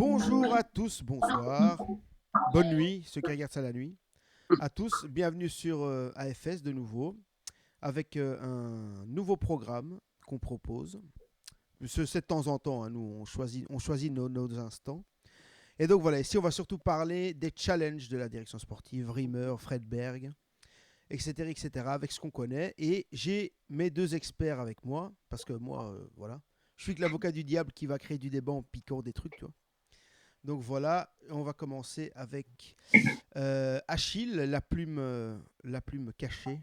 Bonjour à tous, bonsoir, bonne nuit, ceux qui regardent ça la nuit. À tous, bienvenue sur AFS de nouveau, avec un nouveau programme qu'on propose. C'est de temps en temps, hein, nous on choisit nos instants. Et donc voilà, ici on va surtout parler des challenges de la direction sportive, Rimmer, Fredberg, etc., etc., avec ce qu'on connaît. Et j'ai mes deux experts avec moi, parce que moi, voilà, je suis que l'avocat du diable qui va créer du débat en piquant des trucs, tu vois. Donc voilà, on va commencer avec Achille, la plume cachée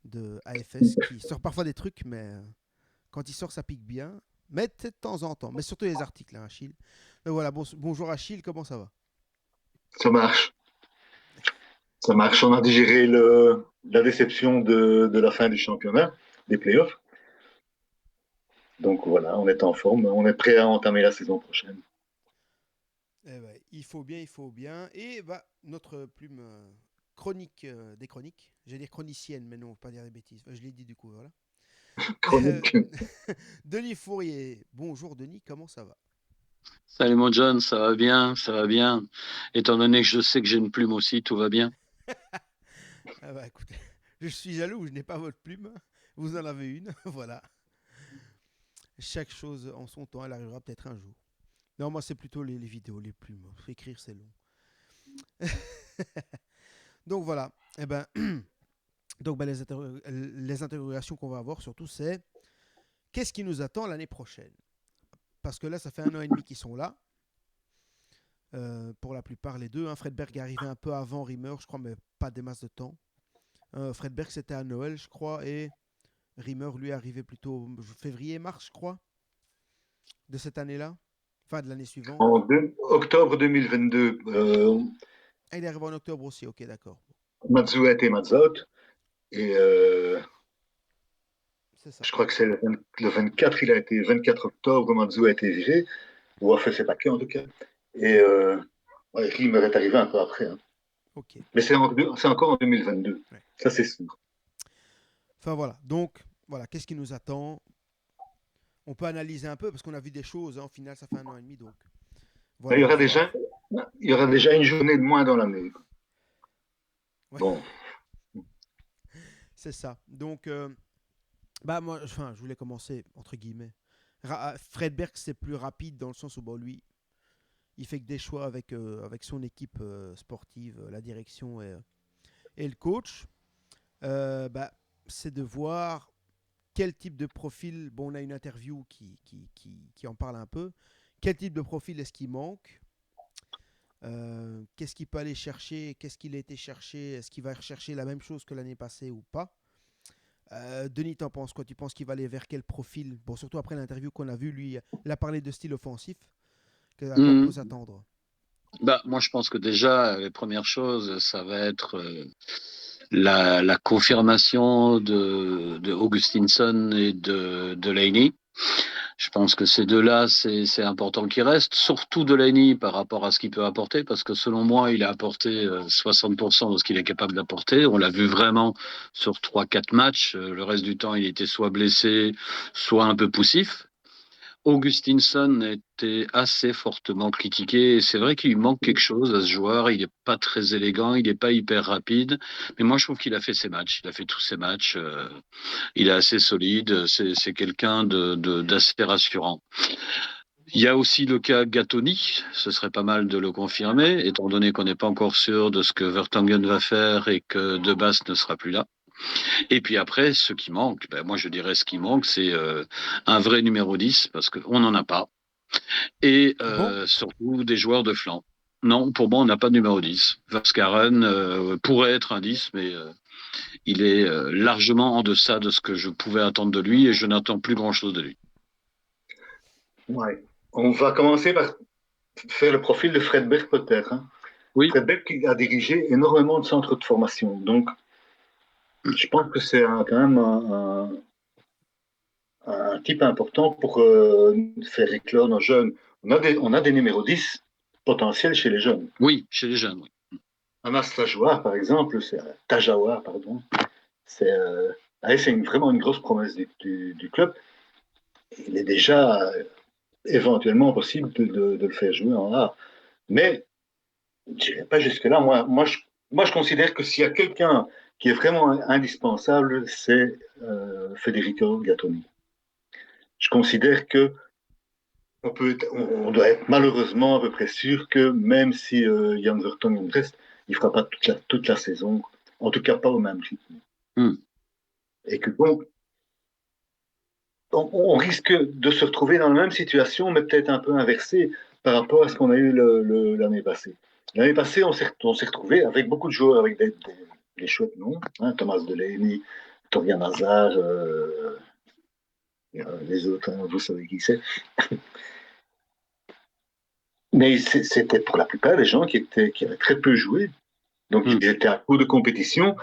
de AFS, qui sort parfois des trucs, mais quand il sort, ça pique bien. Mais de temps en temps, mais surtout les articles, hein, Achille. Donc voilà, bonjour Achille, comment ça va? Ça marche, ça marche. On a digéré la déception de la fin du championnat, des playoffs. Donc voilà, on est en forme, on est prêt à entamer la saison prochaine. Eh ben, il faut bien, il faut bien. Et bah, notre plume chronique des chroniques, j'allais dire chronicienne, mais non, faut pas dire des bêtises. Je l'ai dit du coup, voilà. Chronique. Denis Fourier, bonjour Denis, comment ça va? Salut mon John, ça va bien, ça va bien. Étant donné que je sais que j'ai une plume aussi, tout va bien. Ah bah écoutez, je suis jaloux, je n'ai pas votre plume. Vous en avez une, voilà. Chaque chose en son temps, elle arrivera peut-être un jour. Non, moi c'est plutôt les vidéos, les plumes. Écrire c'est long. Donc voilà. Eh ben, donc les interrogations qu'on va avoir surtout c'est qu'est-ce qui nous attend l'année prochaine? Parce que là, ça fait 1 an et demi qu'ils sont là. Pour la plupart, les deux. Hein. Fredberg est arrivé un peu avant Rimmer, je crois, mais pas des masses de temps. Fredberg, c'était à Noël, je crois, et Rimmer, lui, est arrivé plutôt février-mars, je crois, de cette année-là. Enfin, de l'année suivante. Octobre 2022, Ah, il est arrivé en octobre aussi, ok, d'accord. Matsu a été Matzout. Et C'est ça. je crois que c'est le 24, il a été 24 octobre, Matsu a été viré, ou a fait ses paquets en tout cas. Et ouais, Riemer est arrivé un peu après. Hein. Ok. Mais c'est encore en 2022, Ouais. ça c'est sûr. Enfin voilà. Donc, voilà, qu'est-ce qui nous attend? On peut analyser un peu parce qu'on a vu des choses. Hein. Au final, ça fait 1 an et demi, donc Mais voilà, à voir. il y aura déjà une journée de moins dans l'année. Ouais, Bon, c'est ça. Donc, bah moi, enfin, je voulais commencer entre guillemets. Fredberg, c'est plus rapide dans le sens où bon, lui, il fait que des choix avec son équipe sportive, la direction et le coach. Bah, c'est de voir quel type de profil. Bon, on a une interview qui en parle un peu. Quel type de profil est-ce qu'il manque? Qu'est-ce qu'il peut aller chercher? Qu'est-ce qu'il a été chercher? Est-ce qu'il va rechercher la même chose que l'année passée ou pas? Denis, t'en penses quoi? Tu penses qu'il va aller vers quel profil? Bon, surtout après l'interview qu'on a vue, lui, il a parlé de style offensif. À quoi on peut Mhm. s'attendre? Bah, moi, je pense que déjà, les premières choses, ça va être la confirmation de Augustinson et de Laney. Je pense que ces deux-là, c'est important qu'ils restent, surtout Delaney par rapport à ce qu'il peut apporter, parce que selon moi, il a apporté 60% de ce qu'il est capable d'apporter. On l'a vu vraiment sur trois, quatre matchs. Le reste du temps, il était soit blessé, soit un peu poussif. Augustinson était assez fortement critiqué. Et c'est vrai qu'il lui manque quelque chose à ce joueur. Il n'est pas très élégant, il n'est pas hyper rapide. Mais moi, je trouve qu'il a fait ses matchs. Il a fait tous ses matchs. Il est assez solide. C'est quelqu'un d'assez rassurant. Il y a aussi le cas Gatoni, ce serait pas mal de le confirmer, étant donné qu'on n'est pas encore sûr de ce que Vertonghen va faire et que De Baas ne sera plus là. Et puis après, ce qui manque, ben moi je dirais ce qui manque, c'est un vrai numéro 10, parce qu'on n'en a pas, et Ah bon? surtout des joueurs de flanc. Non, pour moi, on n'a pas de numéro 10. Verskaren pourrait être un 10, mais il est largement en deçà de ce que je pouvais attendre de lui, et je n'attends plus grand-chose de lui. ouais. On va commencer par faire le profil de Fred Berg peut-être. Hein. Oui, Fred Berg qui a dirigé énormément de centres de formation. Donc, je pense que c'est quand même un type important pour faire éclore nos jeunes. On a des numéros 10 potentiels chez les jeunes. oui, chez les jeunes, oui. Anas Tajawar, par exemple, Tajawar, pardon, c'est vraiment une grosse promesse du club. Il est déjà éventuellement possible de le faire jouer en A. Mais je n'irai pas jusque-là. Moi, je considère que s'il y a quelqu'un qui est vraiment indispensable, c'est Federico Gattoni. Je considère que on doit être malheureusement à peu près sûr que même si Jan Vertonghen reste, il ne fera pas toute la saison, en tout cas pas au même rythme. Mm. Et que donc, on risque de se retrouver dans la même situation, mais peut-être un peu inversée par rapport à ce qu'on a eu l'année passée. L'année passée, on s'est retrouvé avec beaucoup de joueurs, avec des chouettes noms, hein, Thomas Delaney, Torgan Hazard, les autres, hein, vous savez qui c'est. Mais c'était pour la plupart des gens qui avaient très peu joué. Donc, ils étaient à court de compétition,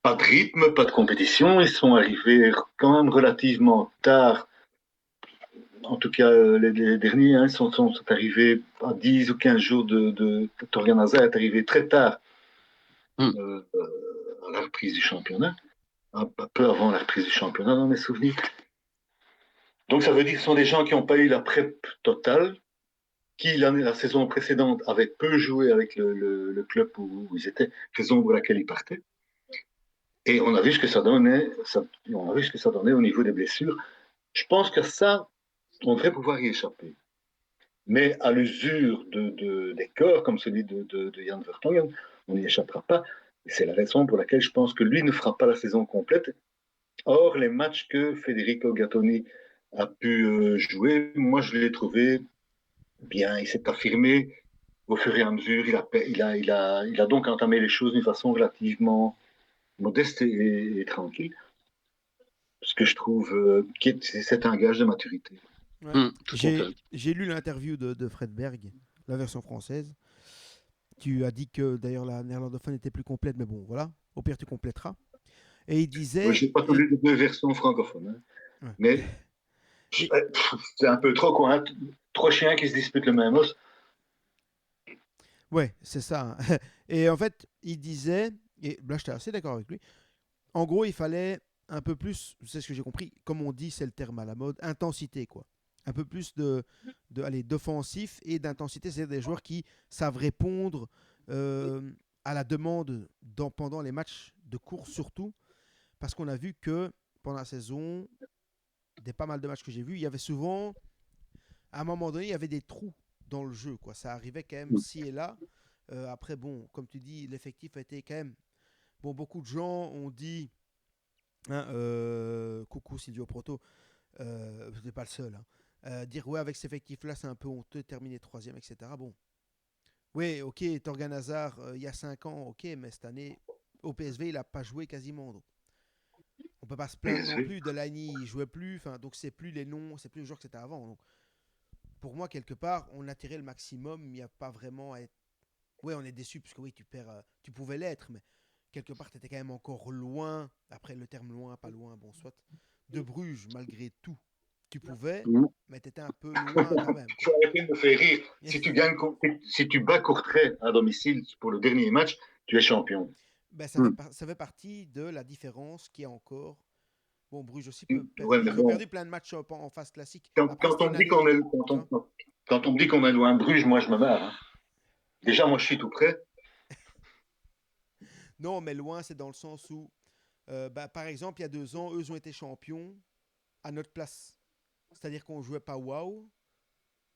pas de rythme, pas de compétition. Ils sont arrivés quand même relativement tard. En tout cas, les derniers hein, sont arrivés à 10 ou 15 jours de Torgan Hazard est arrivé très tard à la reprise du championnat, un peu avant la reprise du championnat dans mes souvenirs. Donc ça veut dire que ce sont des gens qui n'ont pas eu la prep totale, qui la saison précédente avaient peu joué avec le club où ils étaient, raison pour laquelle ils partaient. Et on a vu ce que ça donnait, au niveau des blessures. Je pense que ça, on devrait pouvoir y échapper. Mais à l'usure des corps, comme celui de Jan Vertonghen, on n'y échappera pas. Et c'est la raison pour laquelle je pense que lui ne fera pas la saison complète. Or, les matchs que Federico Gattoni a pu jouer, moi je l'ai trouvé bien. Il s'est affirmé au fur et à mesure. Il a donc entamé les choses d'une façon relativement modeste et tranquille. Ce que je trouve c'est un gage de maturité. Ouais. J'ai lu l'interview de Fred Berg, la version française. Tu as dit que d'ailleurs la néerlandophone était plus complète, mais bon, voilà. Au pire, tu compléteras. Et il disait. Oui, je n'ai pas tous les deux versions francophones. Hein. Ouais. Mais c'est un peu trop, quoi. Hein. Trois chiens qui se disputent le même os. Ouais, c'est ça. Et en fait, il disait, et là j'étais assez d'accord avec lui, en gros, il fallait un peu plus, c'est ce que j'ai compris, comme on dit, c'est le terme à la mode, intensité, quoi. Un peu plus d'offensif et d'intensité, c'est-à-dire des joueurs qui savent répondre à la demande pendant les matchs de course surtout, parce qu'on a vu que pendant la saison, des pas mal de matchs que j'ai vus, il y avait souvent, à un moment donné, il y avait des trous dans le jeu, quoi. Ça arrivait quand même ci et là. Après, bon, comme tu dis, l'effectif a été quand même. Bon, beaucoup de gens ont dit. Hein, coucou Silvio Proto, vous n'êtes pas le seul. Hein. Dire ouais, avec cet effectif-là, c'est un peu honteux de terminer troisième, etc. Bon. Oui, ok, Torgan Hazard, il y a 5 ans, ok, mais cette année, au PSV, il n'a pas joué quasiment. Donc. On peut pas se plaindre non plus. Delaney, il jouait plus. Donc, c'est plus les noms, c'est plus le joueur que c'était avant. Donc, pour moi, quelque part, on a tiré le maximum. Il n'y a pas vraiment à être. Oui, on est déçu parce que oui, tu pouvais l'être, mais quelque part, tu étais quand même encore loin. Après, le terme loin, pas loin, bon, soit. De Bruges, malgré tout. Tu pouvais, mais tu étais un peu loin quand même. Tu arrêter de me faire rire. Si tu bats Courtrai à domicile pour le dernier match, tu es champion. Ben, ça fait partie de la différence qui est encore. Bon, Bruges aussi peut. Ouais, ils ont perdu plein de matchs en phase classique. Quand on me dit qu'on est loin de Bruges, moi je me barre. Hein. Déjà, moi je suis tout près. Non, mais loin, c'est dans le sens où, par exemple, il y a 2 ans, eux ont été champions à notre place. C'est-à-dire qu'on ne jouait pas waouh,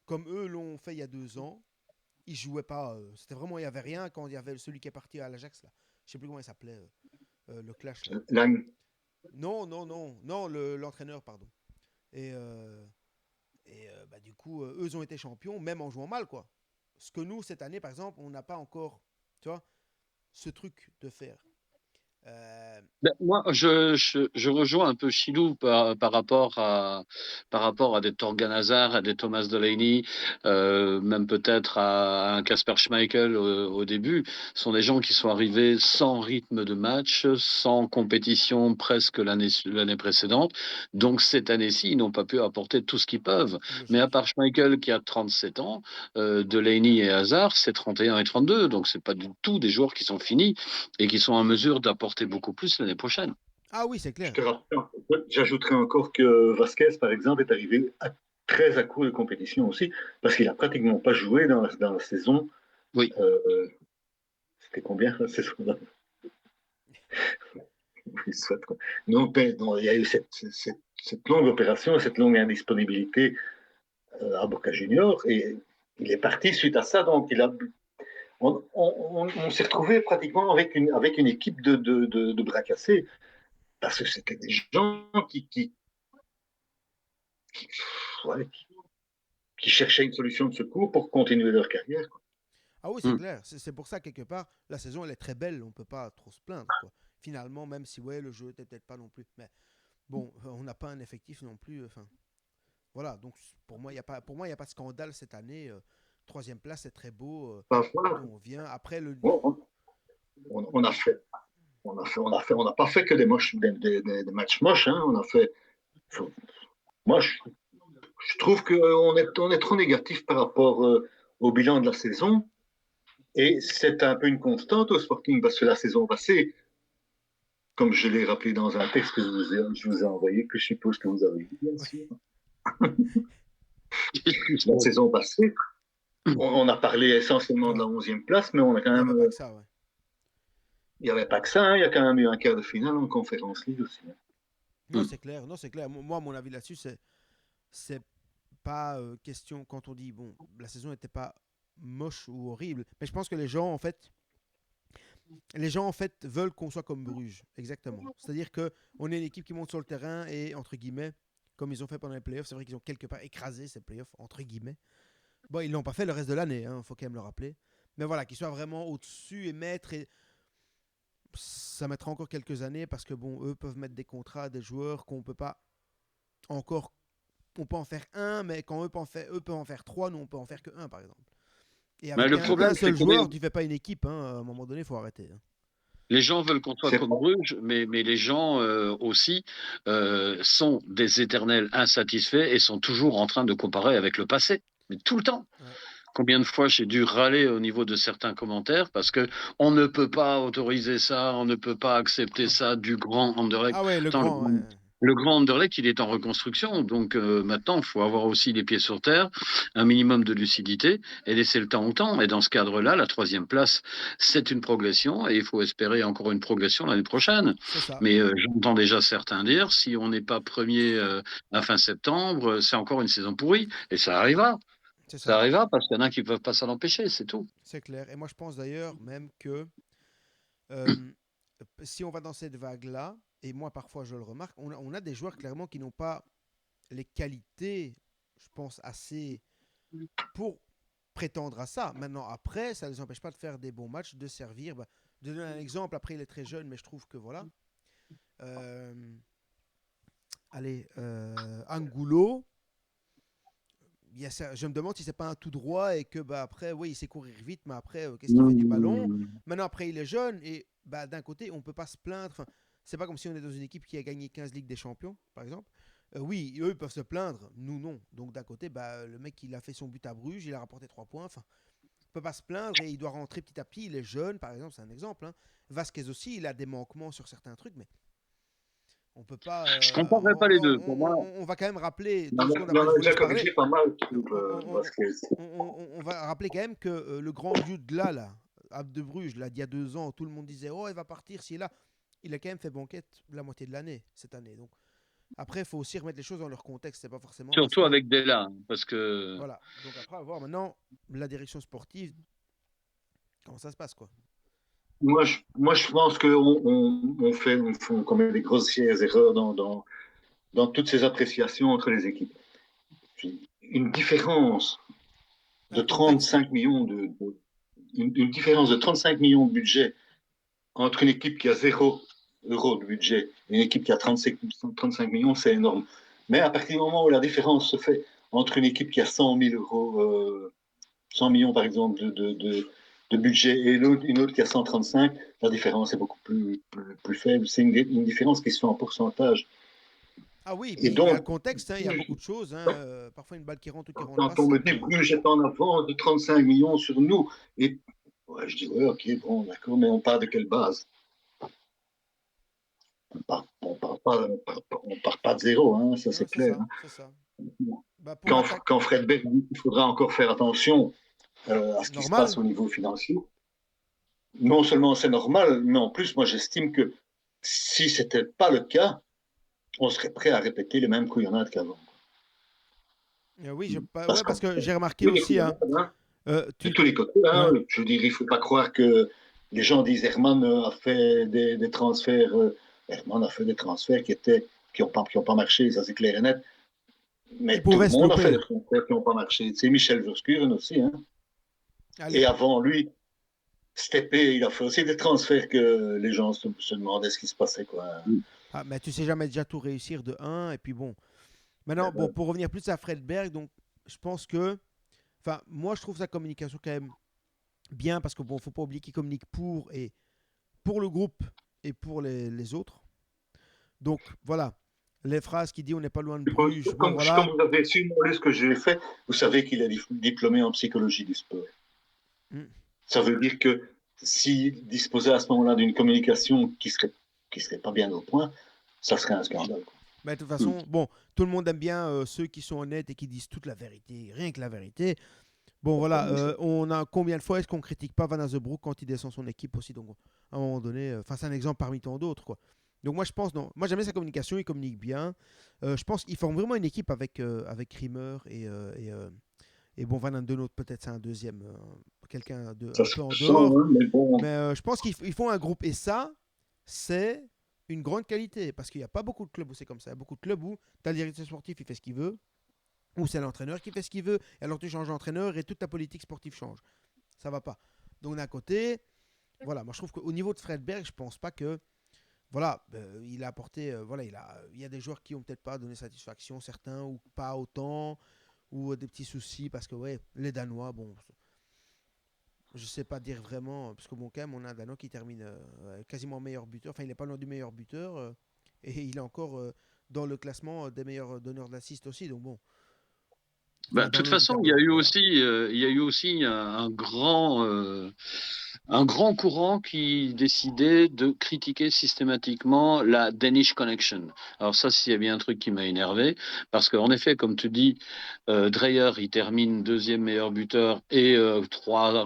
comme eux l'ont fait il y a 2 ans. Ils ne jouaient pas. C'était vraiment, il n'y avait rien quand il y avait celui qui est parti à l'Ajax. Là. Je ne sais plus comment il s'appelait, le clash. Là. Non, l'entraîneur, pardon. Et du coup, eux ont été champions, même en jouant mal, quoi. Ce que nous, cette année, par exemple, on n'a pas encore, tu vois, ce truc de faire. Moi, je rejoins un peu Chilou par rapport à des Torgan Hazard, à des Thomas Delaney, même peut-être à un Kasper Schmeichel au début. Ce sont des gens qui sont arrivés sans rythme de match, sans compétition presque l'année précédente. Donc cette année-ci, ils n'ont pas pu apporter tout ce qu'ils peuvent. Logique. Mais à part Schmeichel qui a 37 ans, Delaney et Hazard, c'est 31 et 32. Donc c'est pas du tout des joueurs qui sont finis et qui sont en mesure d'apporter beaucoup plus l'année prochaine. Ah oui, c'est clair. J'ajouterais encore que Vasquez, par exemple, est arrivé très à court de compétition aussi, parce qu'il n'a pratiquement pas joué dans la saison. Oui. C'était combien la saison là? Donc, il y a eu cette longue opération, cette longue indisponibilité à Boca Junior, et il est parti suite à ça. Donc, on s'est retrouvé pratiquement avec une équipe de bras cassés, parce que c'était des gens ouais, qui cherchaient une solution de secours pour continuer leur carrière, quoi. Ah oui, c'est clair. C'est pour ça, quelque part, la saison, elle est très belle. On ne peut pas trop se plaindre, quoi. Finalement, même si, ouais, le jeu n'était peut-être pas non plus. Mais bon, on n'a pas un effectif non plus. Enfin, voilà. Donc, pour moi, il n'y a pas de scandale cette année. Troisième place, c'est très beau. Enfin, voilà. On vient après le. On a fait. On n'a pas fait que des matchs moches. Hein. On a fait. Moi, je trouve qu'on est trop négatif par rapport au bilan de la saison. Et c'est un peu une constante au Sporting, parce que la saison passée, comme je l'ai rappelé dans un texte que je vous ai envoyé, que je suppose que vous avez vu, bien sûr. La saison passée, on a parlé essentiellement de la 11e place, mais on a quand même. Il n'y avait pas que ça, ouais. Il n'y avait pas que ça, hein. Il y a quand même eu un quart de finale en Conférence League aussi. Non, c'est clair. Non, c'est clair. Moi, mon avis là-dessus, c'est pas question quand on dit, bon, la saison n'était pas moche ou horrible. Mais je pense que les gens, en fait, veulent qu'on soit comme Bruges, exactement. C'est-à-dire que on est une équipe qui monte sur le terrain et, entre guillemets, comme ils ont fait pendant les playoffs, c'est vrai qu'ils ont quelque part écrasé ces playoffs, entre guillemets. Bon, ils l'ont pas fait le reste de l'année, il faut quand même le rappeler. Mais voilà, qu'ils soient vraiment au-dessus et maîtres. Et ça mettra encore quelques années parce que, bon, eux peuvent mettre des contrats à des joueurs qu'on peut pas encore. On peut en faire un, mais quand eux peuvent en faire trois, nous on peut en faire que un, par exemple. Et Mais avec le problème, un c'est seul que joueur, tu fais pas une équipe. À un moment donné, il faut arrêter. les gens veulent qu'on soit C'est comme Bruges, mais les gens aussi sont des éternels insatisfaits et sont toujours en train de comparer avec le passé. Mais tout le temps. Ouais. Combien de fois j'ai dû râler au niveau de certains commentaires parce que on ne peut pas autoriser ça, on ne peut pas accepter ça du grand Anderlecht. Ah ouais, le Attends, grand. Ouais. le grand Anderlecht, il est en reconstruction, donc maintenant, il faut avoir aussi les pieds sur terre, un minimum de lucidité et laisser le temps au temps. Et dans ce cadre-là, la troisième place, c'est une progression et il faut espérer encore une progression l'année prochaine. C'est ça. Mais j'entends déjà certains dire, si on n'est pas premier à fin septembre, c'est encore une saison pourrie. Et ça arrivera. C'est Ça ça. arrivera parce qu'il y en a qui ne peuvent pas s'en empêcher, c'est tout. C'est clair. Et moi, je pense d'ailleurs même que euh, si on va dans cette vague-là, et moi parfois je le remarque, on a des joueurs clairement qui n'ont pas les qualités, je pense, assez pour prétendre à ça. Maintenant, après, ça ne les empêche pas de faire des bons matchs, de servir. Bah, de donner un exemple, après il est très jeune, mais je trouve que voilà. Euh, allez, Angulo, je me demande si c'est pas un tout droit et que bah, après, oui, il sait courir vite, mais après, qu'est-ce qu'il fait du ballon? Maintenant, après, il est jeune et bah, d'un côté, on peut pas se plaindre. Enfin, c'est pas comme si on est dans une équipe qui a gagné 15 Ligues des Champions, par exemple. Oui, eux, ils peuvent se plaindre, nous non. Donc d'un côté, bah, le mec, il a fait son but à Bruges, il a rapporté 3 points. Enfin, il peut pas se plaindre et il doit rentrer petit à petit. Il est jeune, par exemple, c'est un exemple. Hein. Vasquez aussi, il a des manquements sur certains trucs, mais on peut pas. Je ne comparerai pas les deux. Pour moi, On va quand même rappeler, Il 2 secondes en après, je a vous déjà laisse parler. corrigé pas mal, je On, trouve, on- parce que on va rappeler quand même que le grand Jude là, de Bruges, là, d'il y a 2 ans, tout le monde disait oh, il va partir, si là. Il a quand même fait banquette la moitié de l'année, cette année. Donc, après, il faut aussi remettre les choses dans leur contexte. C'est pas forcément parce surtout que. avec Della, parce que Voilà. Donc, après, on va voir maintenant la direction sportive, comment ça se passe, quoi. moi, je pense qu'on commet des grossières erreurs dans toutes ces appréciations entre les équipes. Une différence de Un contexte, hein. 35 millions une différence de 35 millions de budget entre une équipe qui a 0 € de budget et une équipe qui a 35 millions, c'est énorme. Mais à partir du moment où la différence se fait entre une équipe qui a 100 000 euros, 100 millions par exemple de budget et une autre qui a 135, la différence est beaucoup plus faible. C'est une différence qui se fait en pourcentage. Ah oui, puis Et il y a le donc, contexte, hein, il y a beaucoup de choses. Hein, parfois, une balle qui rentre ou qui rentre pas, quand on ça me dit peut. Bruges est en avance de 35 millions sur nous, et ouais, je dis ouais, ok, bon, d'accord, mais on part de quelle base? On part pas de zéro, hein, ça Non, c'est c'est clair. ça, Hein. c'est ça. Bah, pour Quand Fred Berg dit qu'il faudra encore faire attention à ce qui se passe normal. au niveau financier, non seulement c'est normal, mais en plus, moi j'estime que si ce n'était pas le cas, on serait prêt à répéter les mêmes couillonnades qu'avant. Oui, Parce ouais, que parce que j'ai remarqué tous les aussi, hein, couillonnades, hein, de tu... tous les côtés, hein, ouais. je veux dire, il ne faut pas croire que les gens disent Herman a fait des transferts, Herman a fait des transferts qui ont pas marché, ça c'est clair et net. Il Mais tout le pouvait se monde a fait des louper. transferts qui n'ont pas marché. C'est Michel Verskuren aussi. Hein. Allez. Et avant lui, Steppé, il a fait aussi des transferts que les gens se demandaient ce qui se passait. Quoi. Ah, mais tu sais jamais déjà tout réussir de un. Et puis bon. Maintenant, bon, pour revenir plus à Fredberg, donc je pense que. Enfin, moi, je trouve sa communication quand même bien parce que bon, faut pas oublier qu'il communique pour le groupe et pour les autres. Donc voilà, les phrases qu'il dit on n'est pas loin de Bruges. Bon Comme voilà. vous avez sûrement lu ce que j'ai fait, vous savez qu'il est diplômé en psychologie du sport. Mm. Ça veut dire que s'il disposait à ce moment-là d'une communication qui serait pas bien au point, ça serait un scandale. Quoi. Mais de toute façon, bon, tout le monde aime bien ceux qui sont honnêtes et qui disent toute la vérité, rien que la vérité. Bon voilà, on a combien de fois est-ce qu'on critique pas Van Azebroek quand il descend son équipe aussi. Donc à un moment donné, c'est un exemple parmi tant d'autres quoi. Donc moi je pense non, moi j'aime bien sa communication, il communique bien. Je pense qu'il forme vraiment une équipe avec Rimmer et bon Van Andenoot peut-être c'est un deuxième, quelqu'un Ça un se peu en sent, dehors. hein, mais bon. Mais je pense qu'ils font un groupe et ça c'est une grande qualité parce qu'il n'y a pas beaucoup de clubs où c'est comme ça. Il y a beaucoup de clubs où tu as le directeur sportif, il fait ce qu'il veut, ou c'est l'entraîneur qui fait ce qu'il veut, et alors tu changes d'entraîneur et toute ta politique sportive change. Ça va pas. Donc d'un côté, voilà, moi je trouve qu'au niveau de Fredberg, je pense pas que voilà, il a apporté, voilà, il y a des joueurs qui ont peut-être pas donné satisfaction, certains ou pas autant, ou des petits soucis parce que ouais, les Danois, bon, je sais pas dire vraiment, parce que bon, quand même, on a un Danois qui termine quasiment meilleur buteur, enfin il est pas loin du meilleur buteur, et il est encore dans le classement des meilleurs donneurs d'assist aussi, donc bon, Bah, enfin De dans toute le haut du façon, tableau, donc voilà. il y a eu aussi un grand courant qui décidait de critiquer systématiquement la Danish Connection. Alors ça, s'il y a bien un truc qui m'a énervé, parce qu'en effet, comme tu dis, Dreyer, il termine deuxième meilleur buteur et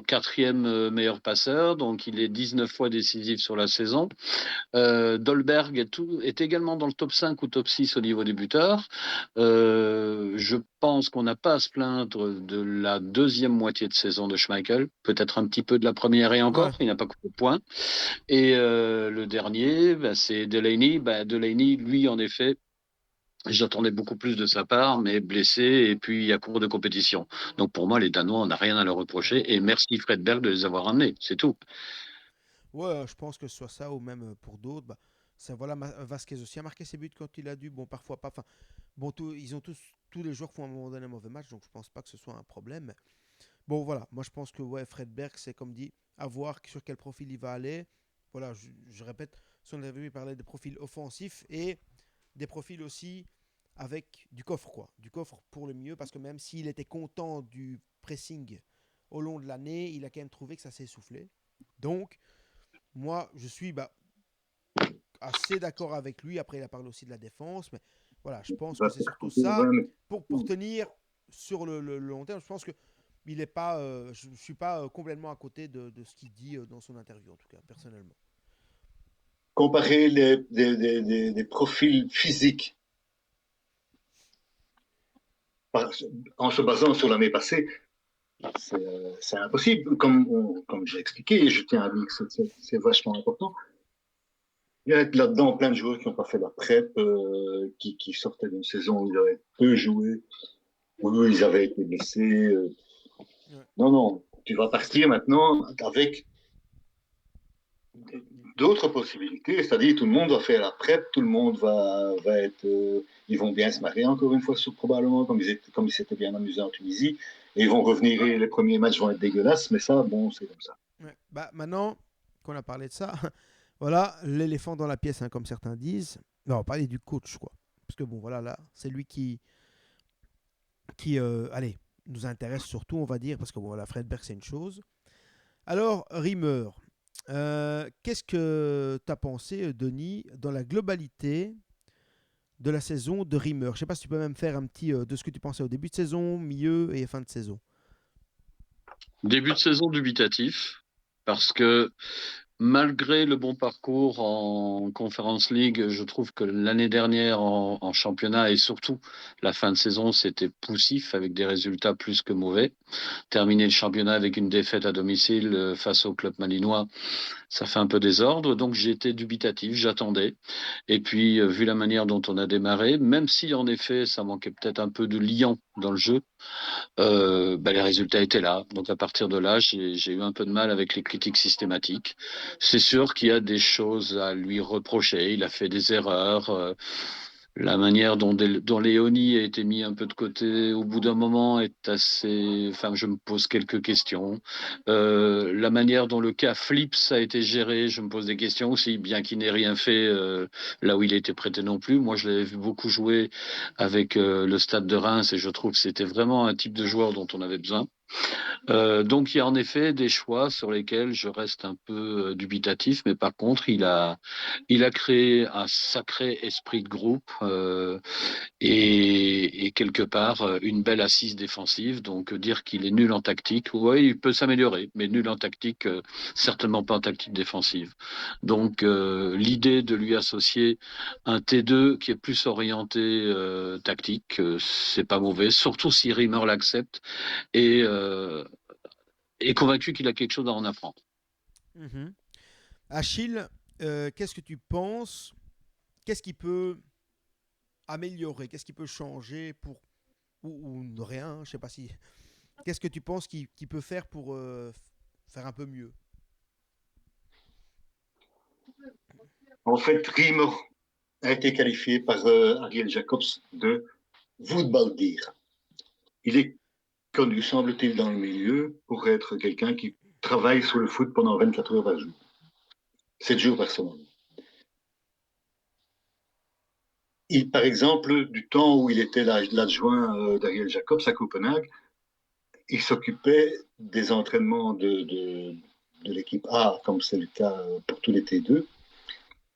quatrième meilleur passeur, donc il est 19 fois décisif sur la saison. Dolberg est également dans le top 5 ou top 6 au niveau des buteurs. Je pense qu'on n'a pas à se plaindre de la deuxième moitié de saison de Schmeichel, peut-être un petit peu de la première et Ouais. encore, il n'a pas coupé de points. Et le dernier, c'est Delaney. Delaney, lui, en effet, j'attendais beaucoup plus de sa part, mais blessé et puis à court de compétition. Donc pour moi, les Danois, on n'a rien à leur reprocher. Et merci Fredberg de les avoir amenés, c'est tout. Ouais, je pense que ce soit ça, ou même pour d'autres. Bah, ça, voilà, Vasquez aussi a marqué ses buts quand il a dû. Bon, parfois pas. Enfin, bon, ils ont tous les joueurs font à un moment donné un mauvais match, donc je pense pas que ce soit un problème. Mais bon, voilà, moi je pense que ouais, Fredberg, c'est comme dit, à voir sur quel profil il va aller. Voilà, je répète, si on avait vu parler des profils offensifs et des profils aussi avec du coffre, quoi. Du coffre pour le mieux, parce que même s'il était content du pressing au long de l'année, il a quand même trouvé que ça s'est essoufflé. Donc, moi, je suis assez d'accord avec lui. Après, il a parlé aussi de la défense. Mais voilà, je pense que va c'est faire surtout ouais, ça. mais Pour tenir sur le long terme, je pense que il est pas, je ne suis pas complètement à côté de ce qu'il dit dans son interview, en tout cas, personnellement. comparer des profils physiques en se basant sur l'année passée, c'est impossible. Comme j'ai expliqué, je tiens à dire que c'est vachement important. Il y a là-dedans plein de joueurs qui n'ont pas fait la prep, qui sortaient d'une saison où ils avaient peu joué, où ils avaient été blessés. Ouais. Non, non, tu vas partir maintenant avec d'autres possibilités, c'est-à-dire tout le monde va faire la prep, tout le monde va être, ils vont bien se marier encore une fois, probablement, comme ils s'étaient bien amusés en Tunisie, et ils vont revenir, et les premiers matchs vont être dégueulasses, mais ça, bon, c'est comme ça. Ouais. Bah, maintenant qu'on a parlé de ça, voilà, l'éléphant dans la pièce, hein, comme certains disent. Non, on va parler du coach, quoi. Parce que bon, voilà, là, c'est lui qui allez, nous intéresse surtout, on va dire, parce que bon, voilà, Fredberg, c'est une chose. Alors, Rimmer, qu'est-ce que tu as pensé, Denis, dans la globalité de la saison de Riemer. Je ne sais pas si tu peux même faire un petit de ce que tu pensais au début de saison, milieu et fin de saison. Début de saison dubitatif, parce que malgré le bon parcours en Conference League, je trouve que l'année dernière en championnat et surtout la fin de saison, c'était poussif avec des résultats plus que mauvais. Terminer le championnat avec une défaite à domicile face au club malinois, ça fait un peu désordre. Donc j'étais dubitatif, j'attendais. Et puis, vu la manière dont on a démarré, même si en effet ça manquait peut-être un peu de liant dans le jeu, les résultats étaient là. Donc à partir de là, j'ai eu un peu de mal avec les critiques systématiques. C'est sûr qu'il y a des choses à lui reprocher. Il a fait des erreurs. La manière dont Léonie a été mis un peu de côté au bout d'un moment est assez. Enfin, je me pose quelques questions. La manière dont le cas Flips a été géré, je me pose des questions aussi, bien qu'il n'ait rien fait là où il a été prêté non plus. Moi, je l'avais vu beaucoup jouer avec le Stade de Reims et je trouve que c'était vraiment un type de joueur dont on avait besoin. Donc il y a en effet des choix sur lesquels je reste un peu dubitatif, mais par contre il a créé un sacré esprit de groupe et quelque part une belle assise défensive. Donc dire qu'il est nul en tactique, oui, il peut s'améliorer, mais nul en tactique, certainement pas en tactique défensive. Donc l'idée de lui associer un T2 qui est plus orienté tactique, c'est pas mauvais, surtout si Rimmer l'accepte et est convaincu qu'il a quelque chose à en apprendre. Mhm. Achille, qu'est-ce que tu penses? Qu'est-ce qui peut améliorer? Qu'est-ce qui peut changer pour ou rien? Je sais pas si. Qu'est-ce que tu penses qu'il peut faire pour faire un peu mieux? En fait, Riemer a été qualifié par Ariel Jacobs de voetbaldier. Il est connu, semble-t-il, dans le milieu pour être quelqu'un qui travaille sur le foot pendant 24 heures par jour, 7 jours par semaine. Par exemple, du temps où il était l'adjoint d'Ariel Jacobs à Copenhague, il s'occupait des entraînements de l'équipe A, comme c'est le cas pour tous les T2,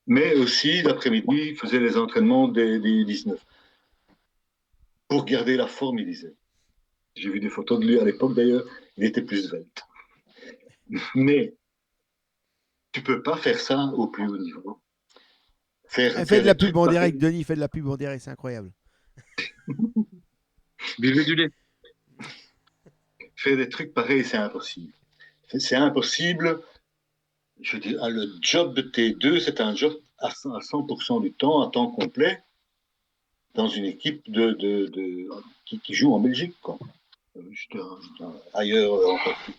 mais aussi l'après-midi, il faisait les entraînements des 19. Pour garder la forme, il disait. J'ai vu des photos de lui à l'époque d'ailleurs, il était plus svelte. Mais tu peux pas faire ça au plus haut niveau. Elle fait Faire de la des pub trucs en direct, pareils. Denis fait de la pub en direct, c'est incroyable. Buvez du lait. Faire des trucs pareils, c'est impossible. C'est impossible. Je dis, le job de T2, c'est un job à 100% du temps, à temps complet, dans une équipe qui joue en Belgique, quoi. Ailleurs en Afrique.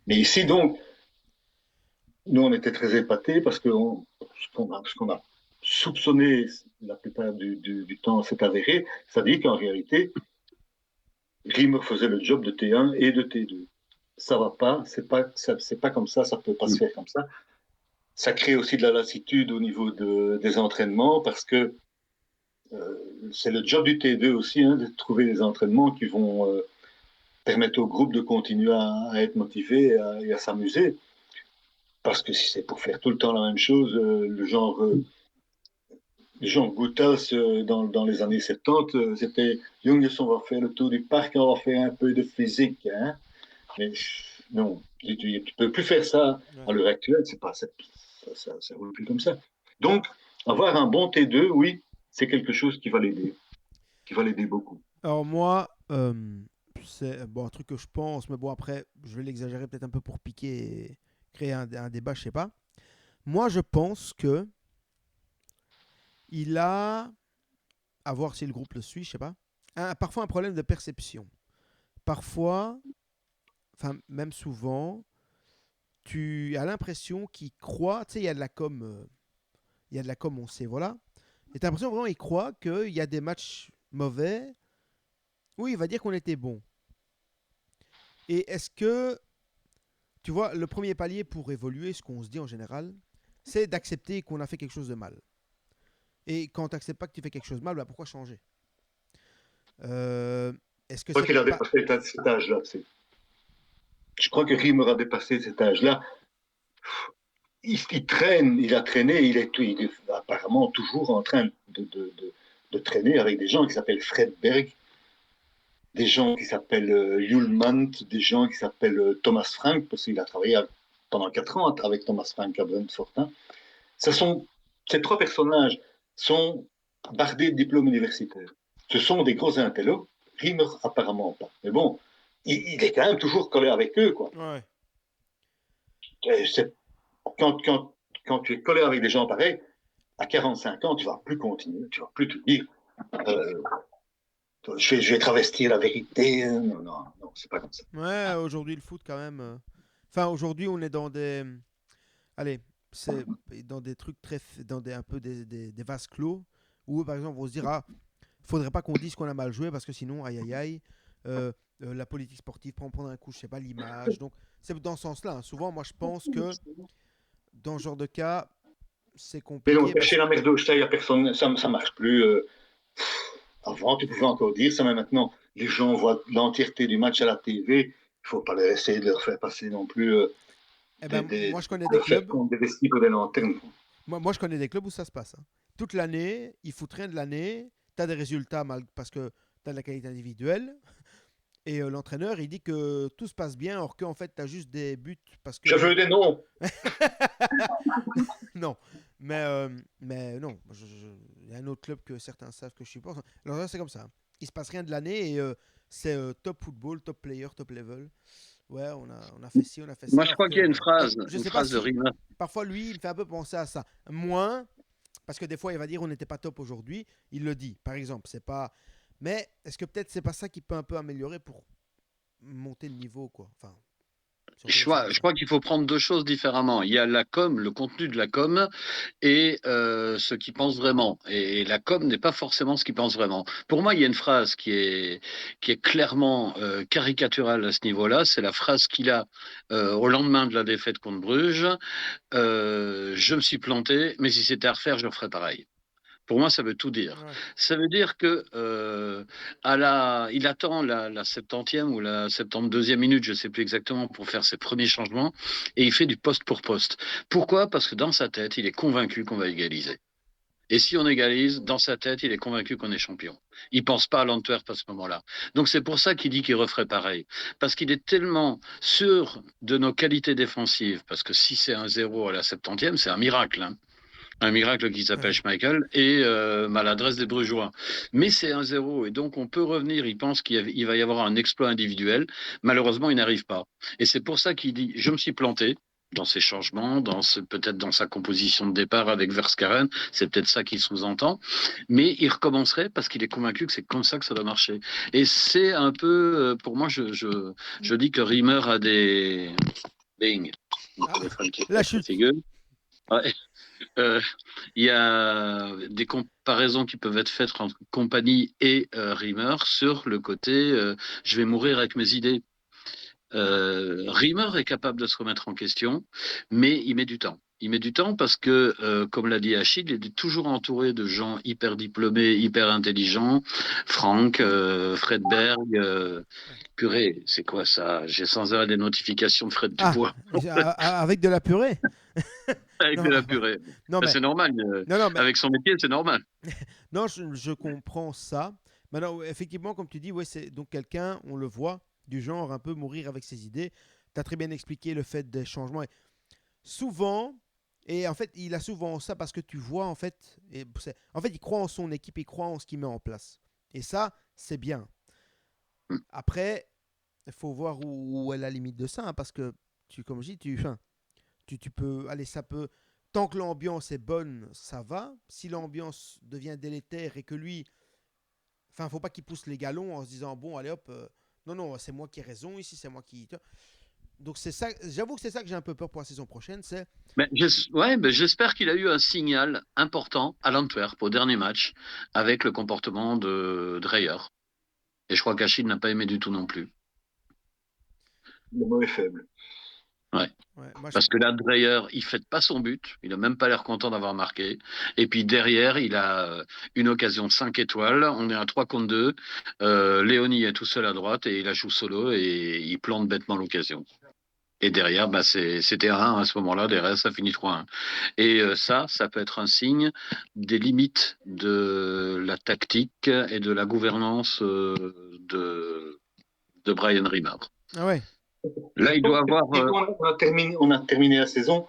Mais ici, donc, nous, on était très épatés parce que ce qu'on a soupçonné la plupart du temps s'est avéré, c'est-à-dire qu'en réalité, Riemer faisait le job de T1 et de T2. Ça va pas, c'est pas comme ça peut pas se faire comme ça. Ça crée aussi de la lassitude au niveau des entraînements parce que c'est le job du T2 aussi, hein, de trouver des entraînements qui vont permettre au groupe de continuer à être motivé et à s'amuser. Parce que si c'est pour faire tout le temps la même chose, le genre Goutas dans les années 70, c'était Jongens, on va faire le tour du parc, on va faire un peu de physique. Hein. Mais non, tu peux plus faire ça à Ouais. l'heure actuelle, c'est pas, ça roule plus comme ça. Donc, avoir un bon T2, oui, c'est quelque chose qui va l'aider beaucoup. Alors moi, c'est bon, un truc que je pense, mais bon après, je vais l'exagérer peut-être un peu pour piquer et créer un débat, je sais pas. Moi, je pense que il a, à voir si le groupe le suit, je sais pas, parfois un problème de perception. Parfois, enfin même souvent, tu as l'impression qu'il croit, tu sais, il y a de la com, il y a de la com, on sait, voilà. Et tu as l'impression vraiment qu'il croit qu'il y a des matchs mauvais où il va dire qu'on était bon. Et est-ce que, tu vois, le premier palier pour évoluer, ce qu'on se dit en général, c'est d'accepter qu'on a fait quelque chose de mal. Et quand tu n'acceptes pas que tu fais quelque chose de mal, bah pourquoi changer? euh, Est-ce que Je crois c'est qu'il a pas... dépassé cet âge-là. Je crois que Riemer a dépassé cet âge-là. Il traîne, il a traîné, il est apparemment toujours en train de traîner avec des gens qui s'appellent Fred Berg, des gens qui s'appellent Yulmant, des gens qui s'appellent Thomas Frank, parce qu'il a travaillé pendant 4 ans avec Thomas Frank à Brentford. Ces 3 personnages sont bardés de diplômes universitaires. Ce sont des gros intellos, Riemer apparemment pas. Mais bon, il est quand même toujours collé avec eux, quoi. Ouais. Quand tu es collé avec des gens pareils, à 45 ans, tu ne vas plus continuer, tu ne vas plus te dire je vais travestir la vérité. Non, non, non, c'est pas comme ça. Ouais, aujourd'hui, le foot, quand même. Enfin, aujourd'hui, on est dans des. Allez, c'est dans des trucs très. Dans un peu des vases clos, où, par exemple, on va se dire, ah, faudrait pas qu'on dise qu'on a mal joué, parce que sinon, aïe aïe aïe, la politique sportive prendre un coup, je sais pas, l'image. Donc, c'est dans ce sens-là. Hein. Souvent, moi, je pense que dans ce genre de cas, c'est Mais non, compliqué. cacher la merde au chat, il n'y a personne, ça ne marche plus. Avant, tu pouvais encore dire ça, mais maintenant, les gens voient l'entièreté du match à la TV. Il ne faut pas essayer de leur faire passer non plus Eh ben, moi, je connais de des leur faire clubs. compte des vestiges ou des lanternes. Moi, je connais des clubs où ça se passe. Hein. Toute l'année, ils foutent rien de l'année. Tu as des résultats parce que tu as de la qualité individuelle. Et l'entraîneur, il dit que tout se passe bien, alors qu'en fait, tu as juste des buts parce que. Je veux des noms. Non. Mais non. Il y a un autre club que certains savent que je supporte. Alors là, c'est comme ça. Hein. Il se passe rien de l'année et c'est top football, top player, top level. Ouais, on a fait ci, on a fait ça. Moi, je crois qu'il y a une phrase, je une sais pas phrase de si. Riemer. Parfois, lui, il me fait un peu penser à ça. Moins, parce que des fois, il va dire on n'était pas top aujourd'hui. Il le dit, par exemple. C'est pas. Mais est-ce que peut-être c'est pas ça qui peut un peu améliorer pour monter le niveau, quoi. Enfin, si on peut dire ça comme Je ça. crois qu'il faut prendre 2 choses différemment. Il y a la com, le contenu de la com, et ce qu'ils pensent vraiment. Et la com n'est pas forcément ce qu'ils pensent vraiment. Pour moi, il y a une phrase qui est clairement caricaturale à ce niveau-là. C'est la phrase qu'il a au lendemain de la défaite contre Bruges. Je me suis planté, mais si c'était à refaire, je referais pareil. Pour moi, ça veut tout dire. Ouais. Ça veut dire que il attend la 70e ou la 72e minute, je ne sais plus exactement, pour faire ses premiers changements, et il fait du poste pour poste. Pourquoi? Parce que dans sa tête, il est convaincu qu'on va égaliser. Et si on égalise, dans sa tête, il est convaincu qu'on est champion. Il pense pas à l'Antwerp à ce moment-là. Donc c'est pour ça qu'il dit qu'il referait pareil. Parce qu'il est tellement sûr de nos qualités défensives. Parce que si c'est 1-0 à la 70e, c'est un miracle. Hein. Un miracle qui s'appelle Ouais. Schmeichel et maladresse des Brugeois. Mais c'est 1-0 et donc on peut revenir. Il pense qu'il va y avoir un exploit individuel. Malheureusement, il n'arrive pas. Et c'est pour ça qu'il dit je me suis planté dans ses changements, peut-être dans sa composition de départ avec Verskaren. C'est peut-être ça qu'il sous-entend. Mais il recommencerait parce qu'il est convaincu que c'est comme ça que ça doit marcher. Et c'est un peu, pour moi, je dis que Riemer a des. Bing. Mon Ah, téléphone qui la casse la chute. figure. Ouais. Euh, il y a des comparaisons qui peuvent être faites entre compagnie et Riemer sur le côté je vais mourir avec mes idées. Riemer est capable de se remettre en question, mais il met du temps. Il met du temps parce que, comme l'a dit Achille, il est toujours entouré de gens hyper diplômés, hyper intelligents. Franck, Fredberg, Ouais. purée, c'est quoi ça? J'ai sans arrêt des notifications de Fred Ah, Dubois avec de la purée. avec de Non, la purée. non, Ben, mais c'est normal. non, mais Avec son métier, c'est normal. non, je comprends ça. Maintenant, effectivement, comme tu dis, ouais, c'est donc quelqu'un, on le voit, du genre un peu mourir avec ses idées. Tu as très bien expliqué le fait des changements. Et souvent, et en fait, il a souvent ça parce que tu vois, en fait, il croit en son équipe, il croit en ce qu'il met en place. Et ça, c'est bien. Après, il faut voir où est la limite de ça, hein, parce que, comme je dis, enfin, tu peux, allez, ça peut, tant que l'ambiance est bonne, ça va. Si l'ambiance devient délétère et que lui, enfin, faut pas qu'il pousse les galons en se disant, bon, allez hop, non, non, c'est moi qui ai raison ici, c'est moi qui. Donc c'est ça, j'avoue que c'est ça que j'ai un peu peur pour la saison prochaine, c'est. Ouais, mais j'espère qu'il a eu un signal important à l'Antwerp au dernier match avec le comportement de Dreyer. Et je crois qu'Achille n'a pas aimé du tout non plus. Le mauvais faible. Ouais. Ouais, Parce que là, Dreyer, il ne fête pas son but. Il n'a même pas l'air content d'avoir marqué. Et puis derrière, il a une occasion de 5 étoiles. On est à 3 contre 2. Léonie est tout seul à droite et il la joue solo et il plante bêtement l'occasion. Et derrière, c'était 1 à ce moment-là. Derrière, ça finit 3-1. Et ça peut être un signe des limites de la tactique et de la gouvernance de Brian Rimmer. Ah ouais. Là, il doit avoir. On a terminé la saison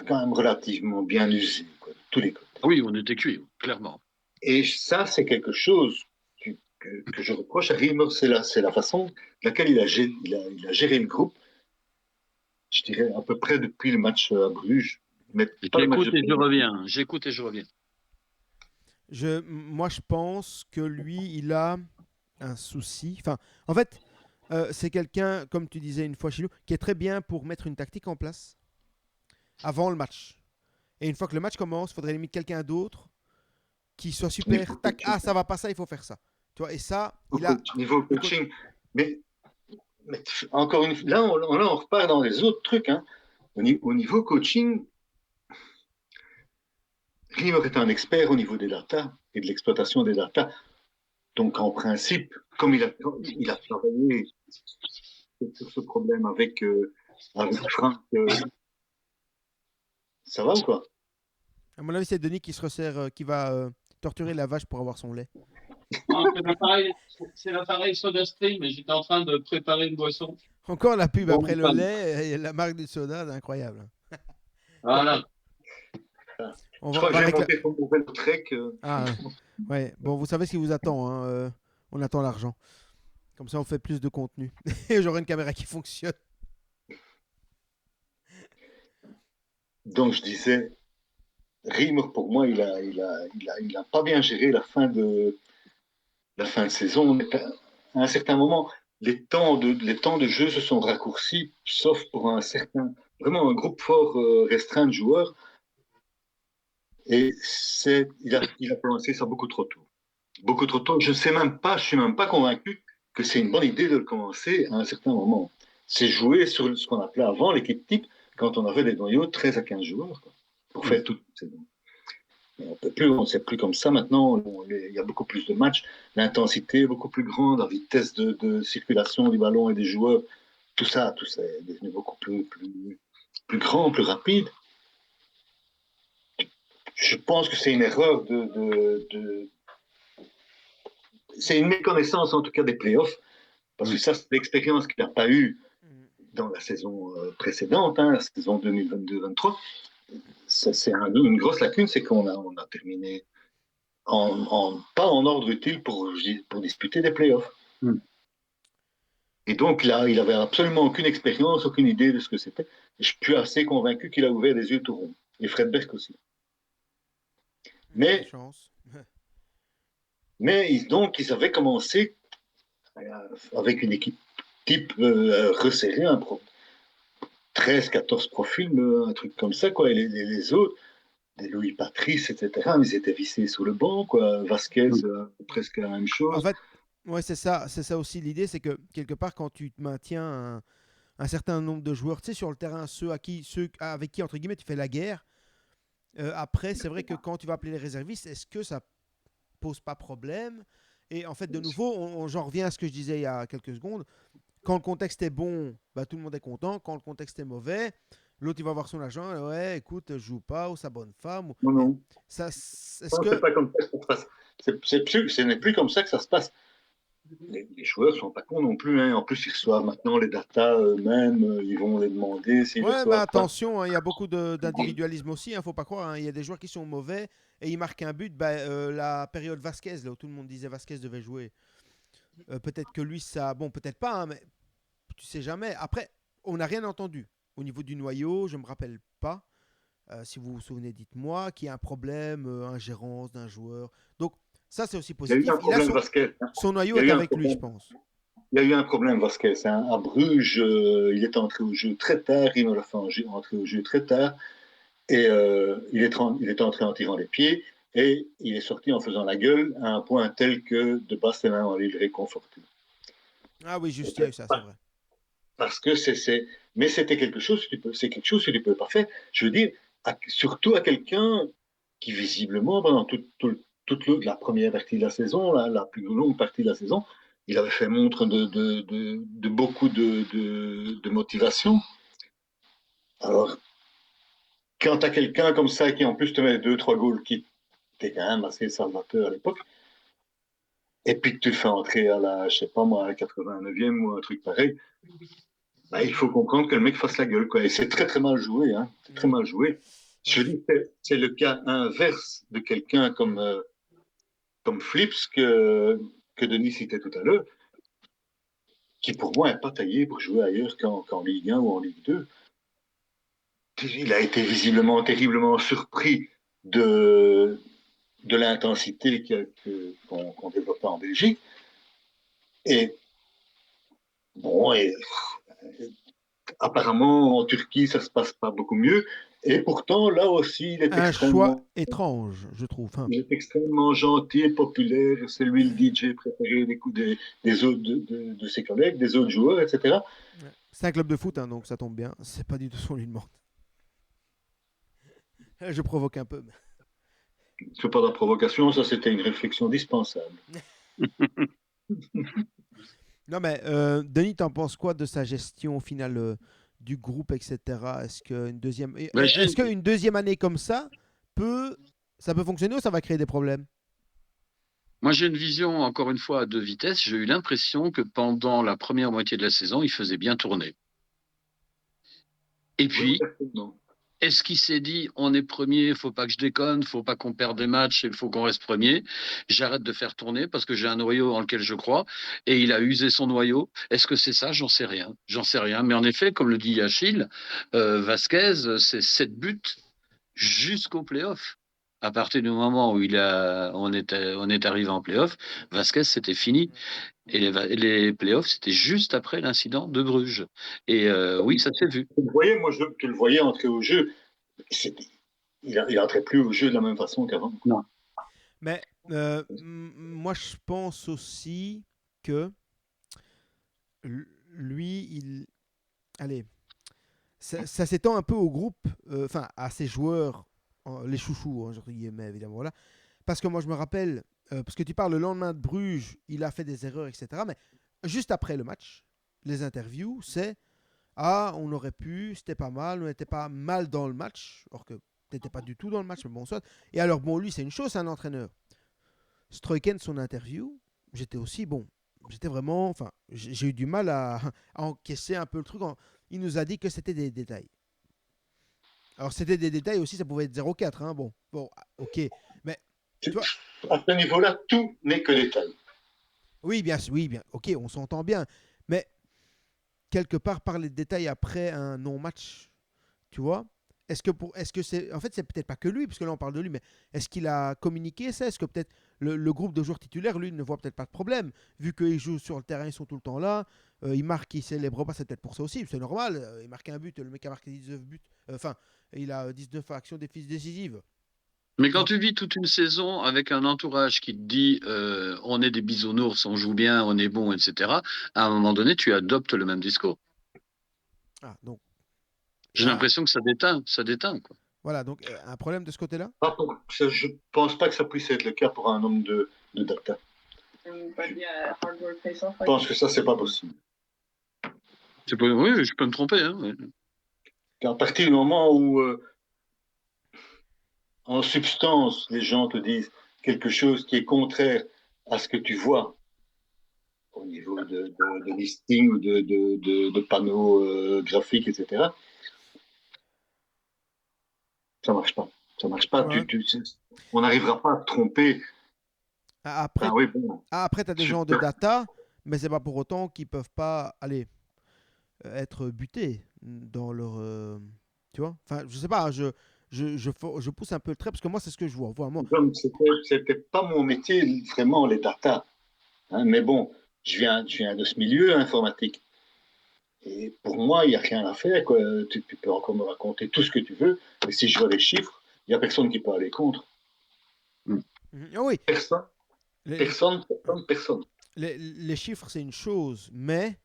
quand même relativement bien usé, quoi, de tous les côtés. Oui, on était cuit, clairement. Et ça, c'est quelque chose que je reproche à Rimmer, c'est la façon laquelle il a géré le groupe, je dirais à peu près depuis le match à Bruges. Mais pas le match J'écoute et je reviens. J'écoute et je reviens. Moi, je pense que lui, il a un souci. Enfin, en fait, c'est quelqu'un, comme tu disais une fois chez nous, qui est très bien pour mettre une tactique en place avant le match. Et une fois que le match commence, il faudrait limite quelqu'un d'autre qui soit super. Tac, ah, ça va pas ça, il faut faire ça. Tu vois, et ça, il a. Niveau coaching. Mais encore une fois, là, on repart dans les autres trucs. Hein. Au niveau coaching, Rimmer est un expert au niveau des data et de l'exploitation des data. Donc, en principe, comme il a travaillé sur ce problème avec Franck, ça va ou quoi? À mon avis, c'est Denis qui se resserre, qui va torturer la vache pour avoir son lait. Non, c'est l'appareil SodaStream, mais j'étais en train de préparer une boisson. Encore la pub après le lait et la marque du soda, c'est incroyable. Voilà. Je crois que j'ai monté ton nouvel trek. Ah, ouais. Bon, vous savez ce qui vous attend. Hein. On attend l'argent. Comme ça, on fait plus de contenu. Et j'aurai une caméra qui fonctionne. Donc, je disais, Rimmer, pour moi, il a pas bien géré la fin de saison. À un certain moment, les temps de jeu se sont raccourcis, sauf pour vraiment un groupe fort restreint de joueurs. Et il a commencé ça beaucoup trop tôt. Beaucoup trop tôt. Je suis même pas convaincu que c'est une bonne idée de le commencer à un certain moment. C'est jouer sur ce qu'on appelait avant l'équipe type, quand on avait des noyaux de 13 à 15 joueurs, quoi, pour faire toute la saison. On ne sait plus comme ça maintenant. Il y a beaucoup plus de matchs, l'intensité est beaucoup plus grande, la vitesse de circulation du ballon et des joueurs, tout ça est devenu beaucoup plus grand, plus rapide. Je pense que c'est une erreur c'est une méconnaissance en tout cas des playoffs, parce que ça, c'est l'expérience qu'il n'a pas eue dans la saison précédente, hein, la saison 2022-23. C'est une grosse lacune, c'est qu'on a terminé pas en ordre utile pour disputer des playoffs. Et donc là, il avait absolument aucune expérience, aucune idée de ce que c'était. Et je suis assez convaincu qu'il a ouvert les yeux tout ronds. Et Fred Berg aussi. Mais donc, ils avaient commencé avec une équipe type resserrée, 13-14 profils, un truc comme ça, quoi. Et les autres, des Louis Patrice, etc., ils étaient vissés sous le banc, quoi. Vasquez, presque la même chose. En fait, ouais, c'est ça aussi l'idée, c'est que quelque part, quand tu te maintiens un certain nombre de joueurs, tu sais, sur le terrain, ceux avec qui, entre guillemets, tu fais la guerre, après, c'est vrai que quand tu vas appeler les réservistes, est-ce que ça pose pas problème? Et en fait, de nouveau, j'en reviens à ce que je disais il y a quelques secondes. Quand le contexte est bon, bah, tout le monde est content. Quand le contexte est mauvais, l'autre il va voir son agent. Ouais, écoute, je joue pas, ou sa bonne femme. Non. Ça, c'est pas comme ça que ça se passe. Ce n'est plus comme ça que ça se passe. Les joueurs ne sont pas cons non plus. Hein. En plus, ils reçoivent maintenant les datas eux-mêmes. Ils vont les demander. Ouais, mais attention, hein, il y a beaucoup d'individualisme aussi. Il ne faut pas croire. Hein. Il y a des joueurs qui sont mauvais et ils marquent un but. La période Vasquez, là où tout le monde disait Vasquez devait jouer. Peut-être que lui, ça. Bon, peut-être pas, hein, mais tu sais jamais. Après, on n'a rien entendu. Au niveau du noyau, je ne me rappelle pas. Si vous vous souvenez, dites-moi qu'il y a un problème, ingérence d'un joueur. Donc, ça, c'est aussi positif. Il a son noyau est avec lui, je pense. Il y a eu un problème, Vasquez. Hein. À Bruges, il est entré au jeu très tard. Il me l'a fait entrer au jeu très tard. Et il est entré en tirant les pieds. Et il est sorti en faisant la gueule à un point tel que de bas, ses mains ont allé le réconforter. Ah oui, juste, il y a eu ça, c'est vrai. Parce que mais c'était quelque chose que tu ne peux pas faire. Je veux dire, surtout à quelqu'un qui visiblement, pendant toute la première partie de la saison, la plus longue partie de la saison, il avait fait montre de beaucoup de motivation. Alors, quand tu as quelqu'un comme ça qui en plus te met 2-3 goals qui étaient quand même assez salvateur à l'époque, et puis que tu le fais entrer à la, je sais pas moi, à la 89e ou un truc pareil, bah, il faut comprendre que le mec fasse la gueule, quoi. Et c'est très très mal joué, hein. C'est très mal joué. Je veux dire, c'est le cas inverse de quelqu'un comme Flips que Denis citait tout à l'heure, qui pour moi n'est pas taillé pour jouer ailleurs qu'en Ligue 1 ou en Ligue 2. Il a été visiblement terriblement surpris de l'intensité qu'on développait en Belgique. Et bon, apparemment en Turquie, ça se passe pas beaucoup mieux. Et pourtant, là aussi, Un choix étrange, je trouve. Hein. Il est extrêmement gentil et populaire. C'est lui le DJ préféré des autres, de ses collègues, des autres joueurs, etc. C'est un club de foot, hein, donc ça tombe bien. C'est pas du tout ce qu'on lui demande. Je provoque un peu. C'est pas de la provocation, ça c'était une réflexion dispensable. Non mais Denis, t'en penses quoi de sa gestion au final du groupe, etc. Est-ce qu'une deuxième année comme ça peut fonctionner ou ça va créer des problèmes? Moi, j'ai une vision, encore une fois, à deux vitesses. J'ai eu l'impression que pendant la première moitié de la saison, il faisait bien tourner. Et puis, est-ce qu'il s'est dit, on est premier, il faut pas que je déconne, il faut pas qu'on perde des matchs, il faut qu'on reste premier. J'arrête de faire tourner parce que j'ai un noyau en lequel je crois. Et il a usé son noyau. Est-ce que c'est ça? J'en sais rien. J'en sais rien. Mais en effet, comme le dit Achille, Vasquez, c'est 7 buts jusqu'au play-off. À partir du moment où on est arrivé en play-off, Vasquez, c'était fini. Et les play-offs, c'était juste après l'incident de Bruges. Et oui, ça s'est vu. Vous voyez, moi, tu le voyais entrer au jeu. Il n'entrait plus au jeu de la même façon qu'avant. Non. Mais moi, je pense aussi que lui, allez, ça s'étend un peu au groupe, enfin à ses joueurs, les chouchous, hein, entre guillemets, évidemment, voilà. Parce que moi, je me rappelle, parce que tu parles le lendemain de Bruges, il a fait des erreurs, etc. Mais juste après le match, les interviews, c'est on aurait pu, c'était pas mal, on n'était pas mal dans le match, or que t'étais pas du tout dans le match, mais bon, soit. Et alors, bon, lui, c'est une chose, c'est un entraîneur. Struycken, son interview, j'étais aussi, bon, j'étais vraiment, enfin, j'ai eu du mal à encaisser un peu le truc. Il nous a dit que c'était des détails. Alors, c'était des détails aussi, ça pouvait être 0,4, hein, bon, ok. Mais, tu vois, à ce niveau-là, tout n'est que détail. Oui, bien, ok, on s'entend bien. Mais, quelque part, par les détails après un non-match, tu vois, est-ce que c'est, en fait, c'est peut-être pas que lui, parce que là on parle de lui, mais est-ce qu'il a communiqué ça? Est-ce que peut-être le groupe de joueurs titulaires, lui, ne voit peut-être pas de problème, vu qu'ils jouent sur le terrain, ils sont tout le temps là, ils marquent, ils célèbrent pas, c'est peut-être pour ça aussi, c'est normal. Il marque un but, le mec a marqué 19 buts, enfin, il a 19 actions décisives. Mais quand tu vis toute une saison avec un entourage qui te dit on est des bisounours, on joue bien, on est bon, etc., à un moment donné, tu adoptes le même discours. Donc, j'ai l'impression que ça déteint, quoi. Voilà, donc un problème de ce côté-là? Je ne pense pas que ça puisse être le cas pour un homme de data. Je pense que ça, c'est pas possible. Oui, je peux me tromper. Hein. À partir du moment où, en substance, les gens te disent quelque chose qui est contraire à ce que tu vois au niveau de listing ou de panneaux graphiques, etc., ça marche pas. Ça marche pas. Ouais. On n'arrivera pas à te tromper. Après, tu as des gens de data, mais c'est pas pour autant qu'ils peuvent pas aller être butés dans leur. Tu vois? Enfin, je sais pas, je pousse un peu le trait parce que moi, c'est ce que je vois. C'était pas mon métier, vraiment, les data. Hein, mais bon, je viens de ce milieu informatique. Et pour moi, il n'y a rien à faire. Quoi. Tu peux encore me raconter tout ce que tu veux, mais si je vois les chiffres, il n'y a personne qui peut aller contre. Oui. Personne. Personne. Les chiffres, c'est une chose, mais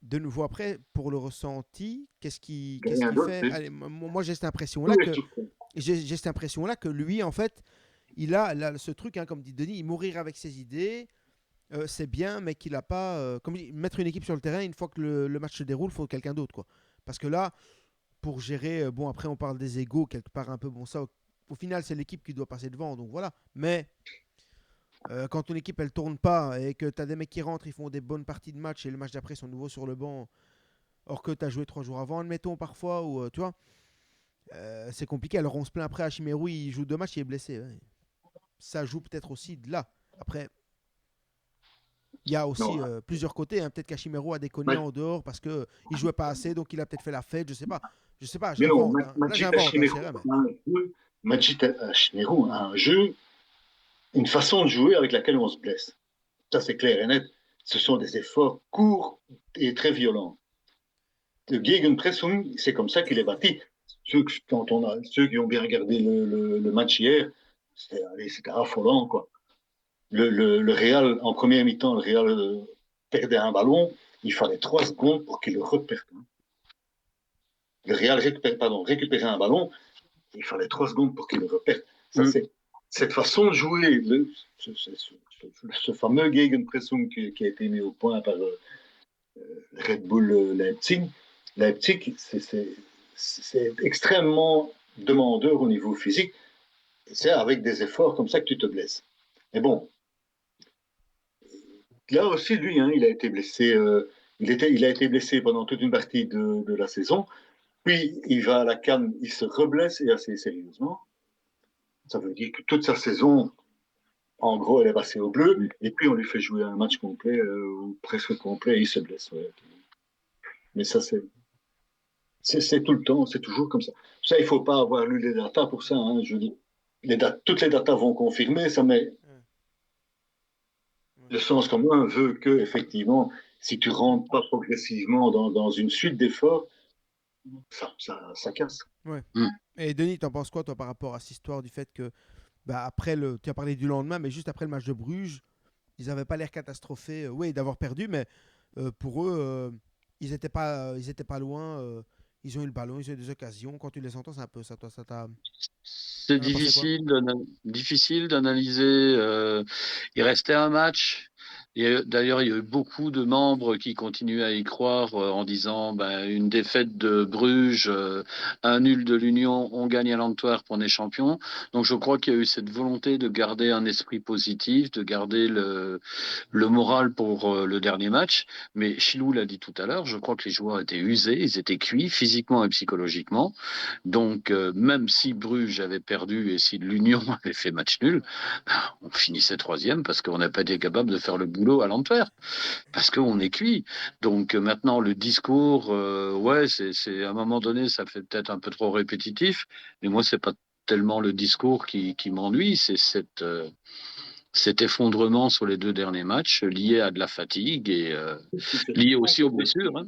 de nouveau après, pour le ressenti, qu'est-ce qui fait? Allez, moi, j'ai cette impression-là que lui, en fait, il a ce truc, hein, comme dit Denis, il mourir avec ses idées. c'est bien, mais qu'il n'a pas. Comme mettre une équipe sur le terrain, une fois que le match se déroule, il faut quelqu'un d'autre, quoi. Parce que là, pour gérer. Bon, après, on parle des égaux, quelque part un peu. Bon, ça, au final, c'est l'équipe qui doit passer devant, donc voilà. Mais quand ton équipe, elle tourne pas et que tu as des mecs qui rentrent, ils font des bonnes parties de match et le match d'après, ils sont nouveaux sur le banc, or que tu as joué 3 jours avant, admettons, parfois, ou tu vois, c'est compliqué. Alors, on se plaint après, Hachimérou, il joue 2 matchs, il est blessé. Ouais. Ça joue peut-être aussi de là. Après, il y a aussi Non, plusieurs côtés. Hein. Peut-être qu'Hachimero a déconné Ma- en dehors parce qu'il ne jouait pas assez, donc il a peut-être fait la fête. Je sais pas. Je sais pas, mais non, j'invente. Hein. Là, Majid j'invente, hein, c'est Hachimérou vrai. Mais... a un jeu, Majid Hachimérou a un jeu, une façon de jouer avec laquelle on se blesse. Ça, c'est clair et net. Ce sont des efforts courts et très violents. Le Gegenpressing, c'est comme ça qu'il est bâti. Ceux qui ont bien regardé le match hier, c'était affolant, quoi. Le Real, en première mi-temps, le Real perdait un ballon, il fallait 3 secondes pour qu'il le reperde. Le Real récupérait un ballon, il fallait 3 secondes pour qu'il le repère. Ça, c'est cette façon de jouer, ce fameux Gegenpressing qui a été mis au point par Red Bull Leipzig. Leipzig, c'est extrêmement demandeur au niveau physique. C'est avec des efforts comme ça que tu te blesses. Mais bon, là aussi, lui, hein, il a été blessé. Il a été blessé pendant toute une partie de la saison. Puis il va à la CAN, il se reblesse et assez sérieusement. Ça veut dire que toute sa saison, en gros, elle est passée au bleu. Et puis on lui fait jouer un match complet ou presque complet et il se blesse. Ouais. Mais ça, c'est tout le temps, c'est toujours comme ça. Ça, il ne faut pas avoir lu les datas pour ça. Hein. Je dis, toutes les datas vont confirmer ça, mais le sens commun veut que, effectivement, si tu rentres pas progressivement dans une suite d'efforts, ça casse. Ouais. Mm. Et Denis, t'en penses quoi, toi, par rapport à cette histoire du fait que, bah, après tu as parlé du lendemain, mais juste après le match de Bruges, ils n'avaient pas l'air catastrophés, oui, d'avoir perdu, mais pour eux, ils étaient pas loin. Ils ont eu le ballon, ils ont eu des occasions. Quand tu les entends, c'est un peu ça, toi, ça t'a. C'est T'en as pensé quoi? difficile d'analyser. Il restait un match. Et d'ailleurs, il y a eu beaucoup de membres qui continuent à y croire en disant ben, une défaite de Bruges, un nul de l'Union, on gagne à l'Antwerp, on est champion. Donc je crois qu'il y a eu cette volonté de garder un esprit positif, de garder le moral pour le dernier match. Mais Chilou l'a dit tout à l'heure, je crois que les joueurs étaient usés, ils étaient cuits physiquement et psychologiquement. Donc, même si Bruges avait perdu et si l'Union avait fait match nul, on finissait troisième parce qu'on n'a pas été capable de faire le boulot à l'Antwerp, parce qu'on est cuit. Donc, maintenant, le discours, ouais, c'est à un moment donné, ça fait peut-être un peu trop répétitif, mais moi, c'est pas tellement le discours qui m'ennuie, c'est cet effondrement sur les 2 derniers matchs lié à de la fatigue et lié aussi aux blessures. Hein.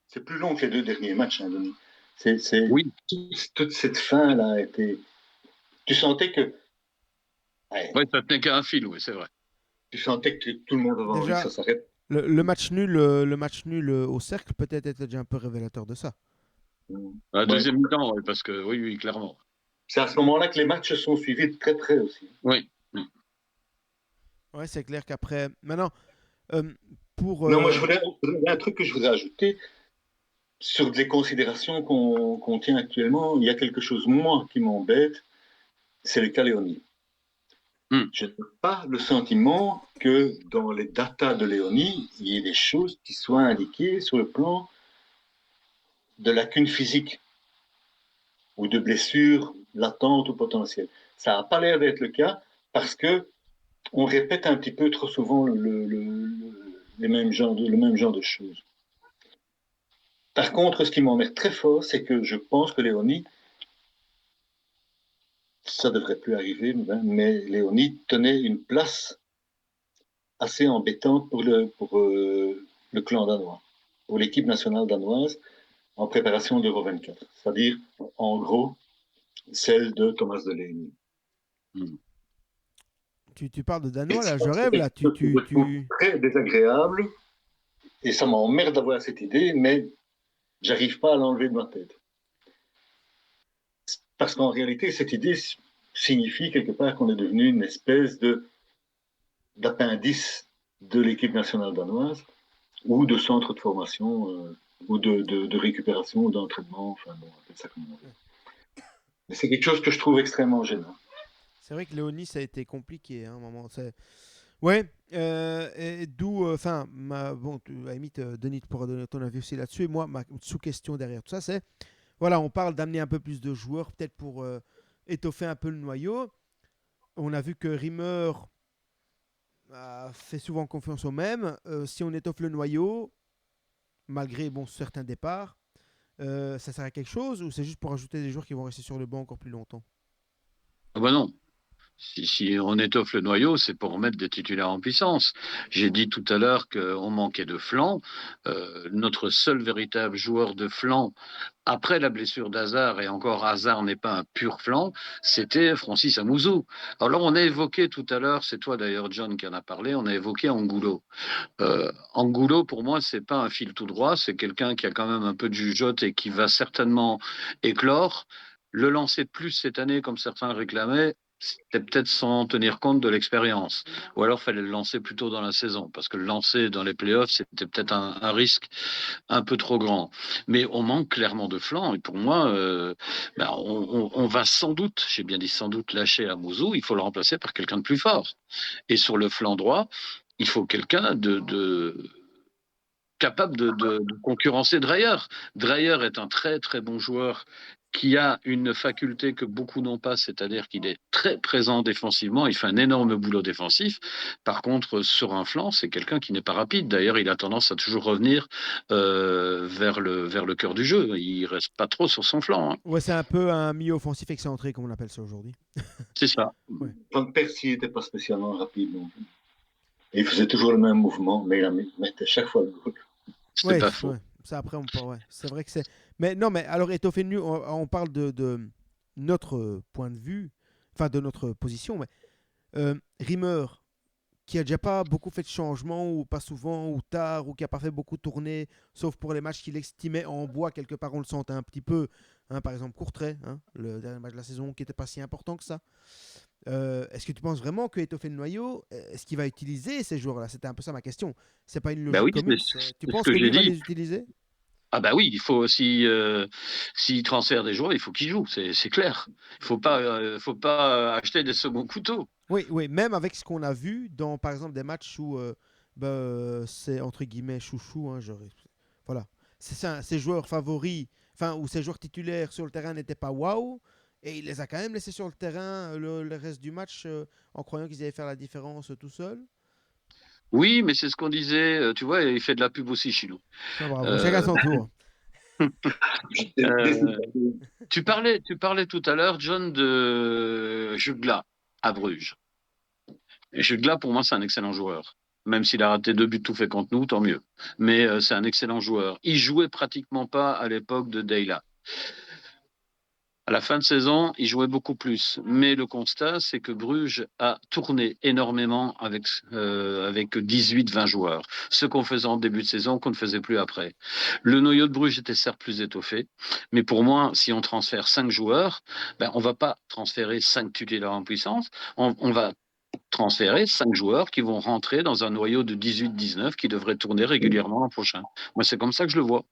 C'est plus long que les 2 derniers matchs, hein, Denis. Oui, Toute cette fin-là était. Tu sentais que. Ouais, ouais, ça tenait qu'à un fil, oui, c'est vrai. tu sentais que tout le monde avait envie que Déjà, ça s'arrête. le match nul au cercle, peut-être était déjà un peu révélateur de ça. La Ouais. deuxième mi-temps, ouais, parce que oui, oui, clairement. C'est à ce moment-là que les matchs se sont suivis de très près aussi. Oui. Ouais, c'est clair qu'après. Maintenant, euh, pour. Non, moi, il y a un truc que je voudrais ajouter. Sur les considérations qu'on tient actuellement, il y a quelque chose, moi, qui m'embête, c'est le cas Léonie. Mm. Je n'ai pas le sentiment que dans les datas de Léonie, il y ait des choses qui soient indiquées sur le plan de lacunes physiques ou de blessures latentes ou potentielles. Ça n'a pas l'air d'être le cas parce que on répète un petit peu trop souvent le même genre de choses. Par contre, ce qui m'emmerde très fort, c'est que je pense que Léonie, ça devrait plus arriver, mais Léonie tenait une place assez embêtante pour le clan danois, pour l'équipe nationale danoise en préparation d'Euro 24. C'est-à-dire, en gros, celle de Thomas Delaney. Mm. Tu parles de Et Danois, là, ça, je c'est rêve, là. quelque chose que je trouve très désagréable et ça m'emmerde d'avoir cette idée, mais j'arrive pas à l'enlever de ma tête. Parce qu'en réalité, cette idée signifie quelque part qu'on est devenu une espèce d'appendice de l'équipe nationale danoise ou de centre de formation ou de récupération ou d'entraînement, enfin bon, appelle ça comme on veut. Mais c'est quelque chose que je trouve extrêmement gênant. C'est vrai que Léonie, ça a été compliqué à un moment. Ouais, et d'où, enfin, bon, à la limite, Denis, tu pourras donner ton avis aussi là-dessus. Et moi, ma sous-question derrière tout ça, c'est, voilà, on parle d'amener un peu plus de joueurs, peut-être pour étoffer un peu le noyau. On a vu que Rimmer fait souvent confiance au même. Si on étoffe le noyau, malgré bon, certains départs, ça sert à quelque chose ou c'est juste pour ajouter des joueurs qui vont rester sur le banc encore plus longtemps? Ah bah non. Si on étoffe le noyau, c'est pour remettre des titulaires en puissance. J'ai dit tout à l'heure qu'on manquait de flanc. Notre seul véritable joueur de flanc, après la blessure d'Hazard, et encore Hazard n'est pas un pur flanc, c'était Francis Amouzou. Alors on a évoqué tout à l'heure, c'est toi d'ailleurs John qui en a parlé, on a évoqué Angulo. Angulo, pour moi, c'est pas un fil tout droit, c'est quelqu'un qui a quand même un peu de jugeote et qui va certainement éclore. Le lancer de plus cette année, comme certains réclamaient, c'était peut-être sans tenir compte de l'expérience. Ou alors, fallait le lancer plus tôt dans la saison, parce que le lancer dans les playoffs, c'était peut-être un risque un peu trop grand. Mais on manque clairement de flanc. Et pour moi, on va sans doute, j'ai bien dit sans doute, lâcher Amouzou. Il faut le remplacer par quelqu'un de plus fort. Et sur le flanc droit, il faut quelqu'un de capable de concurrencer Dreyer. Dreyer est un très très bon joueur qui a une faculté que beaucoup n'ont pas, c'est-à-dire qu'il est très présent défensivement, il fait un énorme boulot défensif. Par contre, sur un flanc, c'est quelqu'un qui n'est pas rapide. D'ailleurs, il a tendance à toujours revenir vers le cœur du jeu. Il reste pas trop sur son flanc, hein. Ouais, c'est un peu un milieu offensif excentré, comme on appelle ça aujourd'hui. C'est ça. Ouais. Van Persie n'était pas spécialement rapide non plus. Et il faisait toujours le même mouvement, mais il mettait chaque fois le goal. C'est Ouais, pas faux. ouais. Ça après on parle, ouais. C'est vrai que c'est. Mais non, mais alors étoffer nu, on parle de notre point de vue, enfin de notre position, mais Rimmer, qui a déjà pas beaucoup fait de changements, ou pas souvent, ou tard, ou qui a pas fait beaucoup tourner, sauf pour les matchs qu'il estimait en bois, quelque part on le sentait un petit peu. Hein, par exemple Courtrai, hein, le dernier match de la saison qui n'était pas si important que ça. Est-ce que tu penses vraiment que étoffer le noyau, est-ce qu'il va utiliser ces joueurs-là? C'était un peu ça ma question. C'est pas une Ben logique oui, commune. Tu c'est ce penses que que lui j'ai va dit. les utiliser? Ah bah oui, il faut aussi s'il transfère des joueurs, il faut qu'ils jouent, c'est clair. Faut pas acheter des seconds couteaux. Oui, oui, même avec ce qu'on a vu dans, par exemple, des matchs où c'est entre guillemets chouchou, hein, voilà, c'est ça, ses joueurs favoris, enfin, où ses joueurs titulaires sur le terrain n'étaient pas waouh, et il les a quand même laissés sur le terrain le reste du match en croyant qu'ils allaient faire la différence tout seuls. Oui, mais c'est ce qu'on disait, tu vois, il fait de la pub aussi chez nous. Ah, bravo, chacun Euh, son tour. euh, tu parlais tout à l'heure, John, de Jugla à Bruges. Et Jugla, pour moi, c'est un excellent joueur. Même s'il a raté 2 buts tout fait contre nous, tant mieux. Mais c'est un excellent joueur. Il jouait pratiquement pas à l'époque de Deyla. À la fin de saison, il jouait beaucoup plus. Mais le constat, c'est que Bruges a tourné énormément avec 18-20 joueurs. Ce qu'on faisait en début de saison, qu'on ne faisait plus après. Le noyau de Bruges était certes plus étoffé. Mais pour moi, si on transfère 5 joueurs, ben, on ne va pas transférer 5 titulaires en puissance. On va transférer 5 joueurs qui vont rentrer dans un noyau de 18-19 qui devrait tourner régulièrement l'an prochain. Moi, c'est comme ça que je le vois.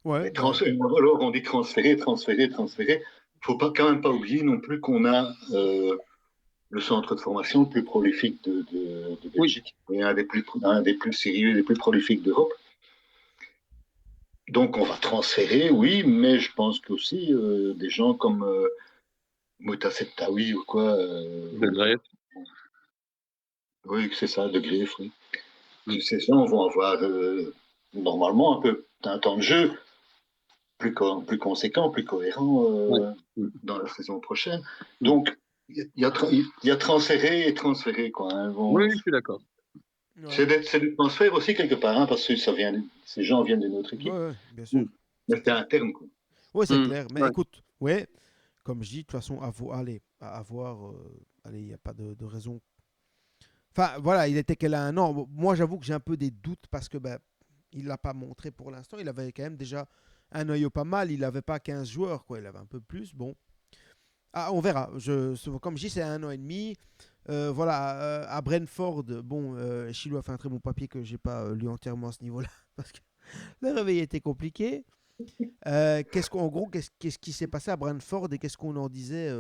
Ouais, Mais bah, alors on dit transférer, transférer, transférer. Il ne faut pas, quand même pas oublier non plus qu'on a le centre de formation le plus prolifique de Oui, Belgique, et un des plus sérieux, des plus prolifiques d'Europe. Donc on va transférer, oui, mais je pense qu'aussi des gens comme Mouta Septaoui ou quoi, Belgrade. oui, c'est ça, de Griffe, oui. Ces gens vont avoir normalement un temps de jeu plus conséquent, plus cohérent Ouais. dans la saison prochaine. Donc, il y a transféré et transféré, quoi. Hein, Oui, je suis d'accord. ouais, c'est du transfert aussi, quelque part, hein, parce que ces gens viennent d'une autre ouais, équipe. ouais, bien sûr, Mais c'est c'est clair. interne, quoi. Ouais, c'est Mm. clair. Mais Ouais. écoute, ouais, comme je dis, de toute façon, allez, à voir, allez, il n'y a pas de raison. Enfin, voilà, il était qu'elle a un an. Bon, moi, j'avoue que j'ai un peu des doutes parce que ben, il l'a pas montré pour l'instant. Il avait quand même déjà un noyau pas mal. Il n'avait pas 15 joueurs, quoi. Il avait un peu plus. Bon, ah, on verra. Comme je dis, c'est un an et demi. Voilà, à Brentford, bon, Chilou a fait un très bon papier que j'ai pas lu entièrement à ce niveau-là parce que le réveil était compliqué. En gros, qu'est-ce qui s'est passé à Brentford et qu'est-ce qu'on en disait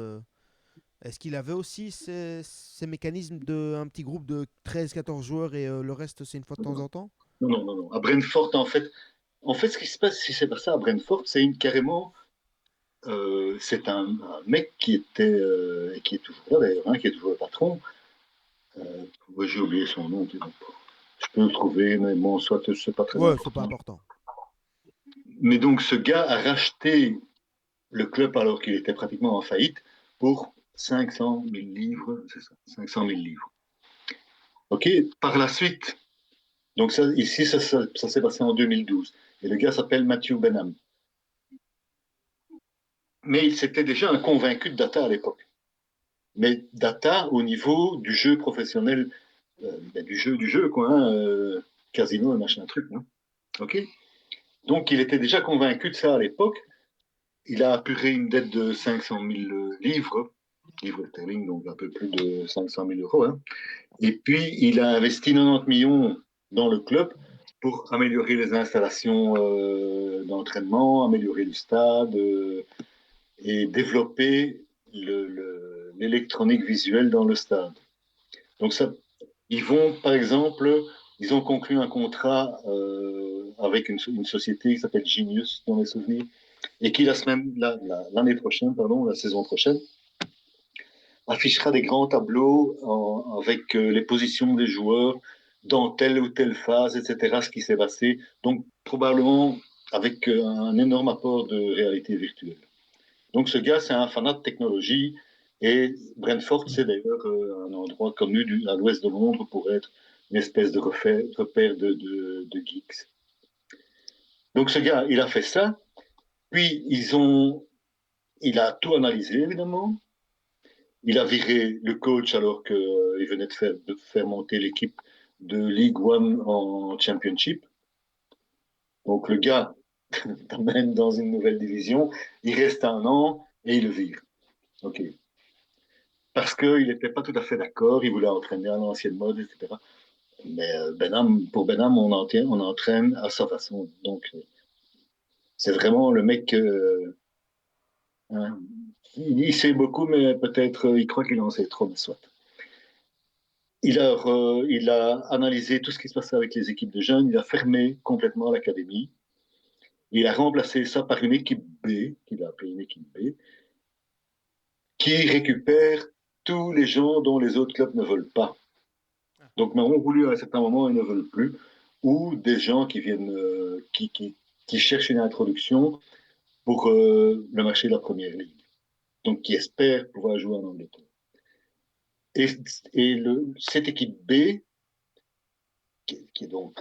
est-ce qu'il avait aussi ces mécanismes de un petit groupe de 13-14 joueurs et le reste c'est une fois de temps en temps? Non, non, non, non. À Brentford, en fait, ce qui se passe, si c'est passé à Brentford, carrément, c'est un mec et qui est toujours là d'ailleurs, hein, qui est toujours le patron. Ouais, j'ai oublié son nom, dis donc. Je peux le trouver, mais bon, soit c'est pas très Ouais, c'est pas important. important. Mais donc, ce gars a racheté le club alors qu'il était pratiquement en faillite pour 500 000 livres, c'est ça, 500 000 livres. OK, par la suite, donc ça, ici, ça s'est passé en 2012. Et le gars s'appelle Matthew Benham. Mais il s'était déjà un convaincu de Data à l'époque. Mais Data au niveau du jeu professionnel, du jeu quoi, hein, casino et machin truc. Hein. OK. Donc il était déjà convaincu de ça à l'époque. Il a apuré une dette de 500 000 livres sterling, donc un peu plus de 500 000 euros. Hein. Et puis il a investi 90 millions dans le club pour améliorer les installations d'entraînement, améliorer le stade et développer l'électronique visuelle dans le stade. Donc ça, ils vont, par exemple, ils ont conclu un contrat avec une société qui s'appelle Genius, dans mes souvenirs, et qui l'année prochaine, pardon, la saison prochaine, affichera des grands tableaux avec les positions des joueurs dans telle ou telle phase, etc., ce qui s'est passé. Donc probablement avec un énorme apport de réalité virtuelle. Donc ce gars, c'est un fanat de technologie. Et Brentford, c'est d'ailleurs un endroit connu à l'ouest de Londres pour être une espèce de repère de geeks. Donc ce gars, il a fait ça. Puis il a tout analysé, évidemment. Il a viré le coach alors qu'il venait de faire monter l'équipe de League One en Championship. Donc le gars t'amène dans une nouvelle division, il reste 1 an et il le vire. OK. Parce qu'il n'était pas tout à fait d'accord, il voulait entraîner à l'ancienne mode, etc. Mais pour Benham, on entraîne à sa façon. Donc, c'est vraiment le mec. Hein, il sait beaucoup, mais peut-être il croit qu'il en sait trop, mais soit. Il a analysé tout ce qui se passait avec les équipes de jeunes, il a fermé complètement l'académie. Il a remplacé ça par une équipe B, qu'il a appelée une équipe B, qui récupère tous les gens dont les autres clubs ne veulent pas. Donc, m'ont voulu à un certain moment, ils ne veulent plus, ou des gens qui viennent, qui cherchent une introduction pour le marché de la première ligue. Donc, qui espèrent pouvoir jouer en Angleterre. Et cette équipe B, qui est donc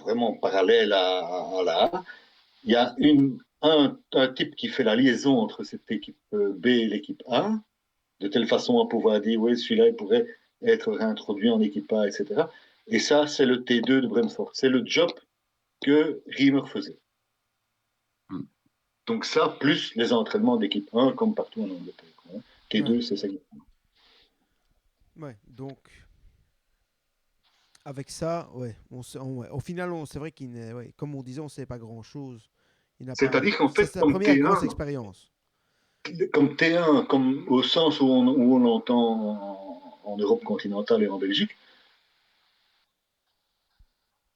vraiment parallèle à la A, il y a un type qui fait la liaison entre cette équipe B et l'équipe A, de telle façon à pouvoir dire, oui, celui-là, il pourrait être réintroduit en équipe A, etc. Et ça, c'est le T2 de Brentford. C'est le job que Riemer faisait. Donc ça, plus les entraînements d'équipe 1, comme partout en Angleterre. Hein. T2, Ouais. c'est ça. Ouais, donc avec ça, ouais, ouais. Au final, c'est vrai ouais, comme on disait, on ne sait pas grand-chose. Il n'a pas. C'est-à-dire qu'en C'est fait, sa première grosse expérience. comme T1, comme au sens où on l'entend en Europe continentale et en Belgique,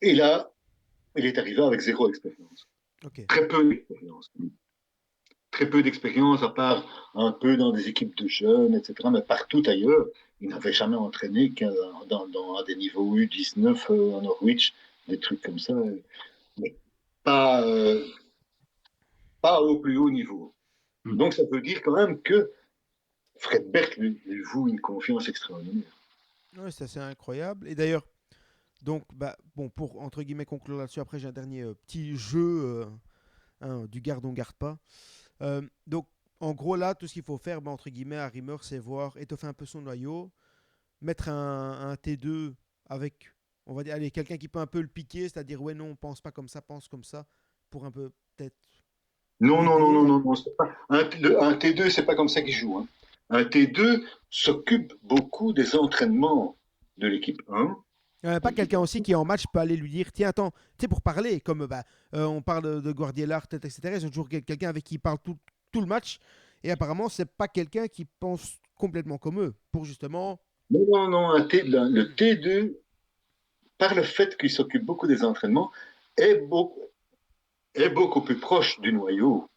et là, il est arrivé avec zéro expérience. Ok. Très peu d'expérience. Très peu d'expérience, à part un peu dans des équipes de jeunes, etc. Mais partout ailleurs, il n'avait jamais entraîné à des niveaux U19 en Norwich, des trucs comme ça. Mais pas, pas au plus haut niveau. Donc ça veut dire quand même que Fred Berk lui voue une confiance extraordinaire. Ouais, c'est assez incroyable. Et d'ailleurs, donc, bah, bon, pour entre guillemets conclure là-dessus, après j'ai un dernier petit jeu du garde on garde pas. Donc, en gros là, tout ce qu'il faut faire, bah, entre guillemets, à Rimmer, c'est voir étoffer un peu son noyau, mettre un T2 avec, on va dire, allez, quelqu'un qui peut un peu le piquer, c'est-à-dire ouais non, pense pas comme ça, pense comme ça, pour un peu peut-être Non, non, non, non, l'aider. non, non, c'est pas. Un T2, c'est pas comme ça qu'il joue. Hein. Un T2 s'occupe beaucoup des entraînements de l'équipe 1. Pas quelqu'un aussi qui en match peut aller lui dire tiens attends, tu sais pour parler comme on parle de Guardiola, Arteta, etc. Ils ont toujours quelqu'un avec qui ils parlent tout le match et apparemment c'est pas quelqu'un qui pense complètement comme eux pour justement Non, le T2, par le fait qu'il s'occupe beaucoup des entraînements, est beaucoup, est beaucoup plus proche du noyau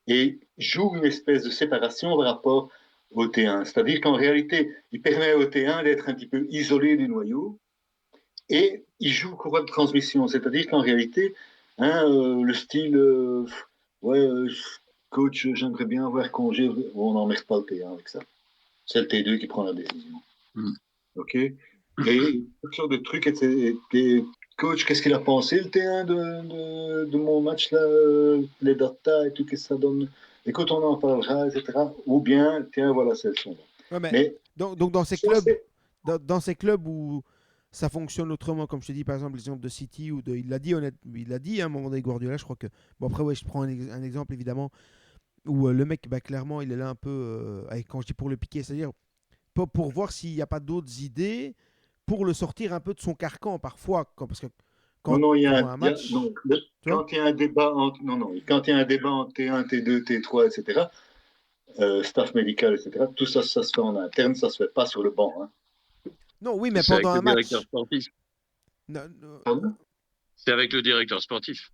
et joue une espèce de séparation par rapport au T1. C'est-à-dire qu'en réalité, il permet au T1 d'être un petit peu isolé du noyau et il joue courroie de transmission. C'est-à-dire qu'en réalité, le style, ouais, coach, j'aimerais bien avoir congé, on n'emmerde pas le T1 avec ça. C'est le T2 qui prend la décision. OK? Et toutes sortes de trucs. Et coach, qu'est-ce qu'il a pensé, le T1 de mon match, là, les data et tout, qu'est-ce que ça donne? Écoute, on en parlera, etc. Ou bien, tiens, voilà, c'est le son. ouais, Mais donc dans ces ça, clubs c'est. dans ces clubs où ça fonctionne autrement, comme je te dis par exemple l'exemple de City ou il l'a dit il l'a dit à un moment donné Guardiola, je crois que bon après ouais je prends un exemple évidemment où le mec clairement il est là un peu quand je dis pour le piquer, c'est-à-dire pour voir s'il n'y a pas d'autres idées pour le sortir un peu de son carcan parfois parce que Non, quand non, tu vois un match, non, tu vois. quand il y a un débat entre, non, non, quand il y a un débat entre T1, T2, T3, etc., staff médical, etc., tout ça, ça se fait en interne, ça se fait pas sur le banc. Hein. Non, oui, mais C'est pendant avec le un directeur match. sportif. Non, Pardon? C'est avec le directeur sportif.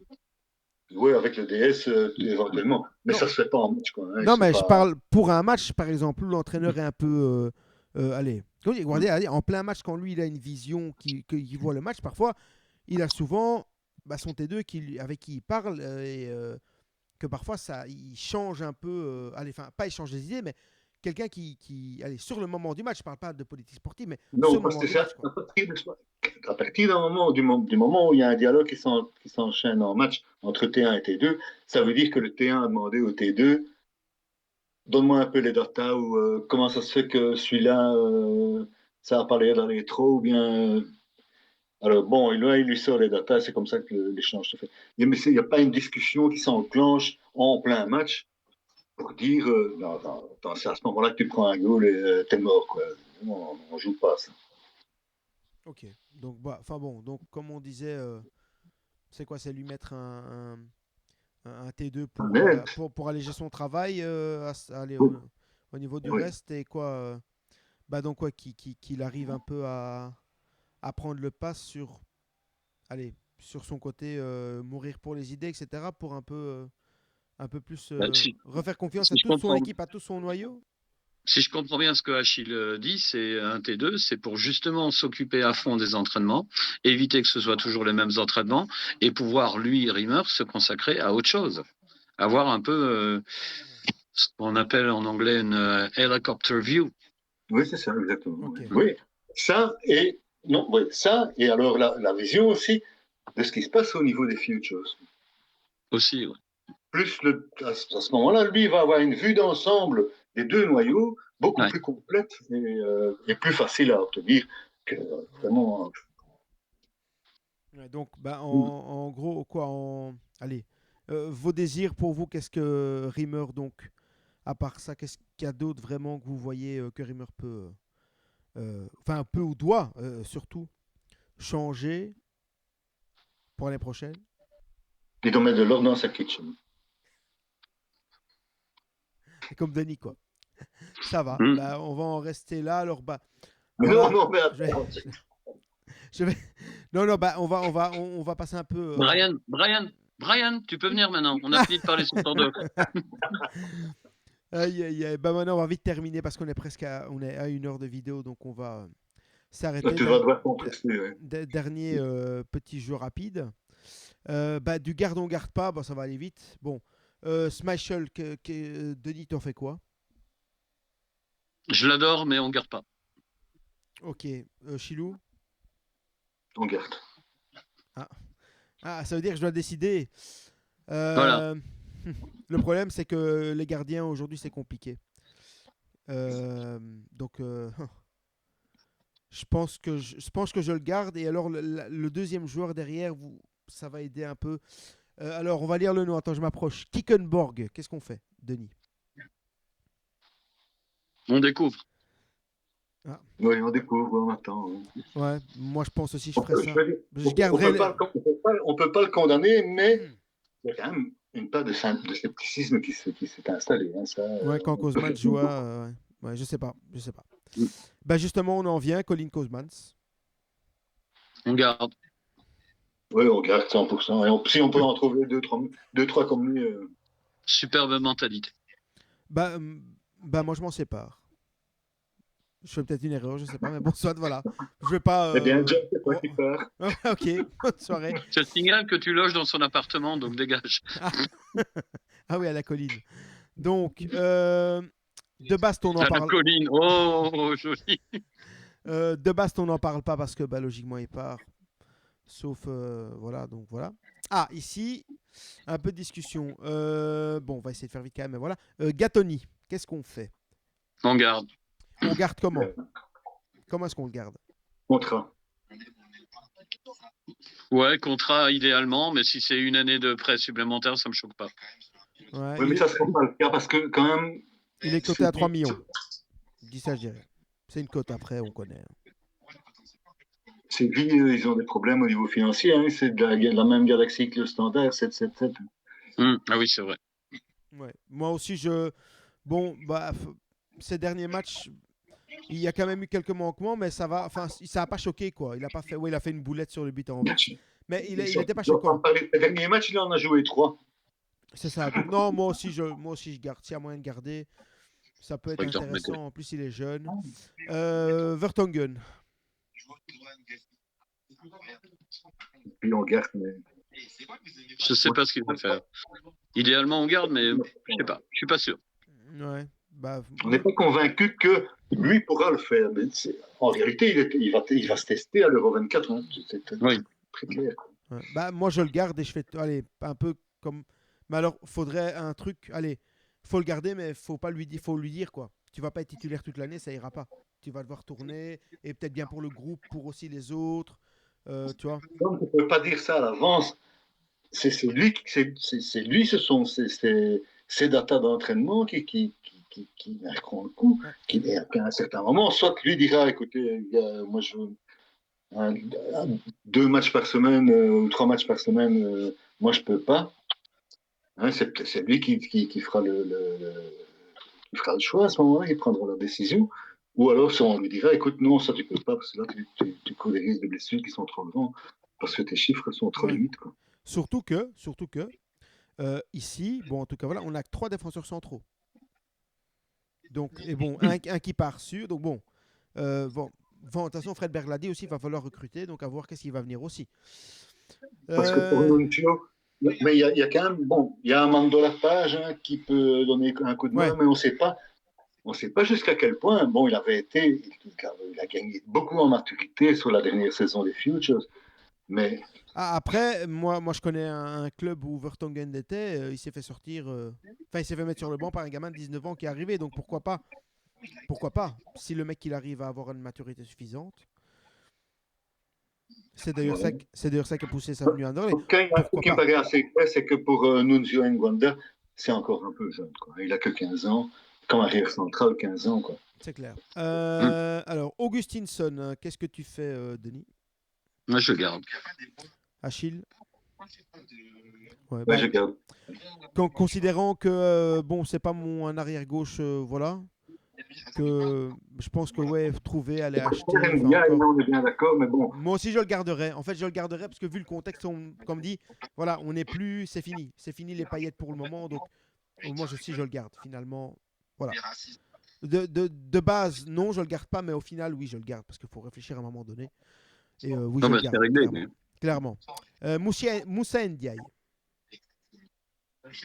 Oui, avec le DS, éventuellement. Mais non, ça se fait pas en match, quoi. Hein, ils non, sont mais je pas. parle pour un match, par exemple, où l'entraîneur est un peu. Allez, comme dit Guardiola, allez, en plein match, quand lui, il a une vision, qui voit le match, parfois, il a souvent son T2 avec qui il parle, que parfois, il change un peu. Allez, enfin, pas il change des idées, mais quelqu'un allez, sur le moment du match, je parle pas de politique sportive, mais ce Non, parce moment que du ça, match, quoi. à partir du moment où il y a un dialogue qui s'enchaîne en match entre T1 et T2, ça veut dire que le T1 a demandé au T2 donne-moi un peu les datas ou comment ça se fait que celui-là, ça a pas l'air d'aller trop ou bien. Alors bon, là, il lui sort les datas, c'est comme ça que l'échange se fait. Mais il n'y a pas une discussion qui s'enclenche en plein match pour dire non, attends, c'est à ce moment-là que tu prends un goal et t'es mort, quoi. Non, on joue pas ça. Ok. Donc, enfin bon, donc comme on disait, c'est quoi? C'est lui mettre un T2 Net. pour alléger son travail, aller Oui. au niveau du Oui. reste et quoi. Donc quoi, qu'il arrive un peu à prendre le pas allez, sur son côté mourir pour les idées, etc. Pour un peu plus Bah, refaire confiance à si je toute son comprends, équipe, à tout son noyau. si je comprends bien ce que Achille dit, c'est un T2, c'est pour justement s'occuper à fond des entraînements, éviter que ce soit toujours les mêmes entraînements, et pouvoir, lui, Rimmer, se consacrer à autre chose. Avoir un peu ce qu'on appelle en anglais une helicopter view. Oui, c'est ça, exactement. Ok. Oui. Oui. Ça et non, oui, ça et alors la vision aussi de ce qui se passe au niveau des futures. Aussi. Ouais. Plus à ce moment-là, lui, il va avoir une vue d'ensemble des deux noyaux beaucoup Ouais. plus complète et plus facile à obtenir que vraiment. Ouais, donc, en gros, quoi, allez, vos désirs pour vous, qu'est-ce que Rimmer, donc, à part ça, qu'est-ce qu'il y a d'autre vraiment que vous voyez que Rimmer peut, enfin, peut ou doit surtout changer pour l'année prochaine? Il doit mettre de l'ordre dans sa kitchen. Et comme Denis, quoi. Ça va, Mm. on va en rester là. Alors, Mais non, voilà, non, mais je vais, attends. je vais- non, non, on va passer un peu. Brian, tu peux venir maintenant. On a fini de parler sur ton dos. Aïe, aïe, aïe. Maintenant, on va vite terminer parce qu'on est presque on est à 1 heure de vidéo, donc on va Là, s'arrêter. tu vas devoir compresser. Ouais. Dernier petit jeu rapide. Du garde on garde pas, ça va aller vite. Bon, Smashel, Denis, t'en fais quoi? Je l'adore, mais on ne garde pas. Ok, Chilou? On garde. Ah. Ça veut dire que je dois décider. Voilà. Euh, Le problème, c'est que les gardiens aujourd'hui, c'est compliqué. Donc, je pense que je le garde. Et alors, le deuxième joueur derrière, ça va aider un peu. Alors, on va lire le nom. Attends, je m'approche. Kickenborg. Qu'est-ce qu'on fait, Denis? On découvre. Oui, on découvre, on attend. Ouais, moi je pense aussi que je ferais ça. Je veux dire, Je on garderais. on peut pas le condamner, mais il y a quand même une part de scepticisme qui s'est installée. Hein, ça, Ouais, quand Kozmans joua, ouais, je sais pas. Mm. Bah justement, on en vient, Colin Kozmans. On garde. Oui, on garde 100%. Et si on peut en trouver deux, trois comme lui. Superbe mentalité. Bah, moi je m'en sépare. Je fais peut-être une erreur, je sais pas, mais bon, soit voilà. Je vais pas. Eh bien, John, c'est toi qui pars. Ok, bonne soirée. Je te signale que tu loges dans son appartement, donc dégage. Ah oui, à la colline. Donc, de Bast, on en À la parle. colline. Oh, joli. De Bast, on n'en parle pas parce que bah, logiquement, il part. Sauf, voilà, donc voilà. Ah, ici, un peu de discussion. Bon, on va essayer de faire vite quand même, mais voilà. Gatoni, qu'est-ce qu'on fait? On garde. On garde comment? Comment est-ce qu'on le garde? Contrat. Ouais, contrat idéalement, mais si c'est une année de prêt supplémentaire, ça me choque pas. Ouais, Oui, mais ça ne sera pas le cas parce que quand même. il est coté à 3 millions. Je dis ça, je dirais. C'est une cote après, on connaît. C'est lui, ils ont des problèmes au niveau financier. Hein, c'est de la même galaxie que le Standard, 777. Ah oui, c'est vrai. Ouais. Moi aussi, bon, bah, ces derniers matchs, il y a quand même eu quelques manquements, mais ça va. Enfin, ça n'a pas choqué, quoi. Il a pas fait. Ouais, il a fait une boulette sur le but en vexe, mais il n'était pas choquant. Les derniers matchs, il en a joué 3. C'est ça. Donc, non, moi aussi, je garde. S'il y a moyen de garder, ça peut être intéressant. En plus, il est jeune. Vertonghen. Puis on garde, mais. Je sais pas ce qu'il va faire. Idéalement, on garde, mais je sais pas. Je suis pas sûr. Ouais. Bah, on n'est pas convaincu que lui pourra le faire. Mais en réalité, il va se tester à l'Euro 24. Hein. C'est très clair. Ouais. Bah, moi, je le garde et je fais. Allez, un peu comme. Mais alors, faudrait un truc. Allez, faut le garder, mais faut lui dire quoi. Tu vas pas être titulaire toute l'année, ça ira pas. Tu vas devoir tourner et peut-être bien pour le groupe, pour aussi les autres. Tu vois. Donc, on ne peut pas dire ça à l'avance. C'est lui, ce sont ses datas d'entraînement qui marqueront le coup. Qui, à un certain moment, soit lui dira, écoutez, moi je veux 2 matchs par semaine ou 3 matchs par semaine, moi je peux pas. Hein, c'est lui qui fera qui fera le choix à ce moment-là, qui prendra la décision. Ou alors, on lui dira, écoute, non, ça tu peux pas, parce que là, tu cours des risques de blessures qui sont trop grands, parce que tes chiffres sont trop limites. Quoi. Surtout que ici, bon, en tout cas, voilà, on a que 3 défenseurs centraux. Donc, et bon, un qui part sûr. Donc, bon, de toute façon, Fredberg l'a dit aussi, il va falloir recruter, donc à voir qu'est-ce qui va venir aussi. Parce que pour Nuncio, mais il y a quand même, bon, il y a un manque de la page qui peut donner un coup de main, mais on ne sait pas jusqu'à quel point. Bon, il a gagné beaucoup en maturité sur la dernière saison des Futures, mais. Après, moi, je connais un club où Vertonghen était, il s'est fait sortir, il s'est fait mettre sur le banc par un gamin de 19 ans qui est arrivé, donc pourquoi pas? Pourquoi pas? Si le mec il arrive à avoir une maturité suffisante. C'est d'ailleurs ça qui a poussé sa venue à Anderlecht. Ce qui me paraît assez clair, c'est que pour Nunzio Ngwanda, c'est encore un peu jeune. Quoi. Il a que 15 ans. Comme arrière central, 15 ans. Quoi. C'est clair. Alors, Augustinson, qu'est-ce que tu fais, Denis? Moi, je garde. Achille? Ouais, je garde. Considérant que, bon, c'est pas un arrière-gauche, voilà. Que je pense que trouver, aller acheter. On est bien d'accord, mais bon. Moi aussi, je le garderai. En fait, je le garderai parce que vu le contexte, comme dit, voilà, on n'est plus, c'est fini. C'est fini les paillettes pour le moment. Donc, moi aussi, je le garde. Finalement, voilà. De base, non, je le garde pas, mais au final, oui, je le garde parce qu'il faut réfléchir à un moment donné. Et oui, je le garde. Réglé, clairement. Moussa Ndiaye.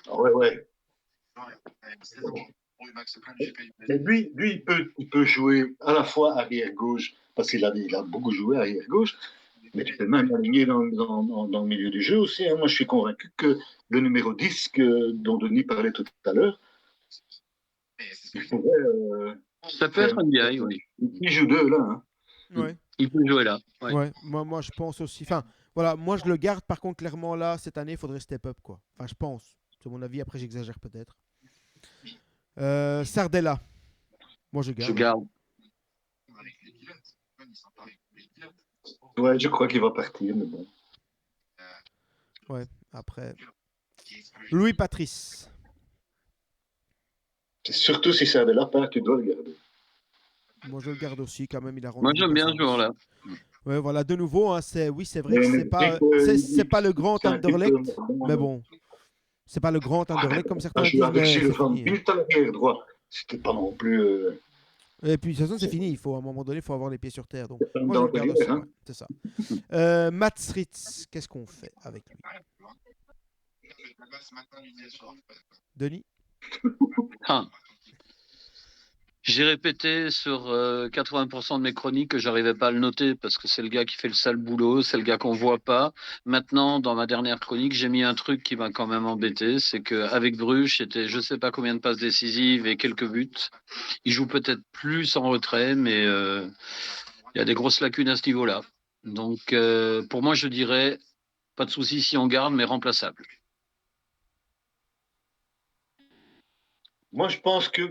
Ouais. Mais lui, il peut jouer à la fois arrière-gauche, parce qu'il a beaucoup joué arrière-gauche, mais tu peux même l'aligner dans le milieu du jeu aussi. Hein. Moi, je suis convaincu que le numéro 10 dont Denis parlait tout à l'heure, il pourrait. Ça peut être un Ndiaye, oui. Il joue 2 là. Hein. Ouais. Il peut jouer là. Ouais. Moi, je pense aussi. Enfin, voilà, moi, je le garde. Par contre, clairement, là, cette année, il faudrait step up, quoi. Enfin, je pense. C'est mon avis. Après, j'exagère peut-être. Sardella. Moi, je Je garde. garde. Ouais, je crois qu'il va partir, mais bon. Ouais, après. Louis Patrice. Surtout si c'est à de la part, tu dois le garder. Moi, je le garde aussi, quand même. Il a rendu Moi, du j'aime bon bien ce service. joueur-là. Ouais, voilà, de nouveau, hein, oui, c'est vrai Mais que c'est pas, c'est pas le grand c'est un petit peu Anderlecht, mais mordant. bon, c'est pas le grand Anderlecht comme On a certains joué disent, avec mais Gilles c'est Van fini. Hein. Bilt à l'arrière droit. C'était pas non plus. Et puis de toute façon, c'est fini. Il faut à un moment donné, il faut avoir les pieds sur terre. Donc, C'est pas moi, je dans le garde derrière, aussi. hein. Ouais, c'est ça. Mats Ritz, qu'est-ce qu'on fait avec lui? Denis? Ah. J'ai répété sur 80% de mes chroniques que j'arrivais pas à le noter parce que c'est le gars qui fait le sale boulot, c'est le gars qu'on voit pas. Maintenant, dans ma dernière chronique, j'ai mis un truc qui m'a quand même embêté, c'est qu'avec Bruges, c'était je sais pas combien de passes décisives et quelques buts. Il joue peut-être plus en retrait, mais il y a des grosses lacunes à ce niveau-là. Donc, pour moi, je dirais pas de souci si on garde, mais remplaçable. Moi, je pense que,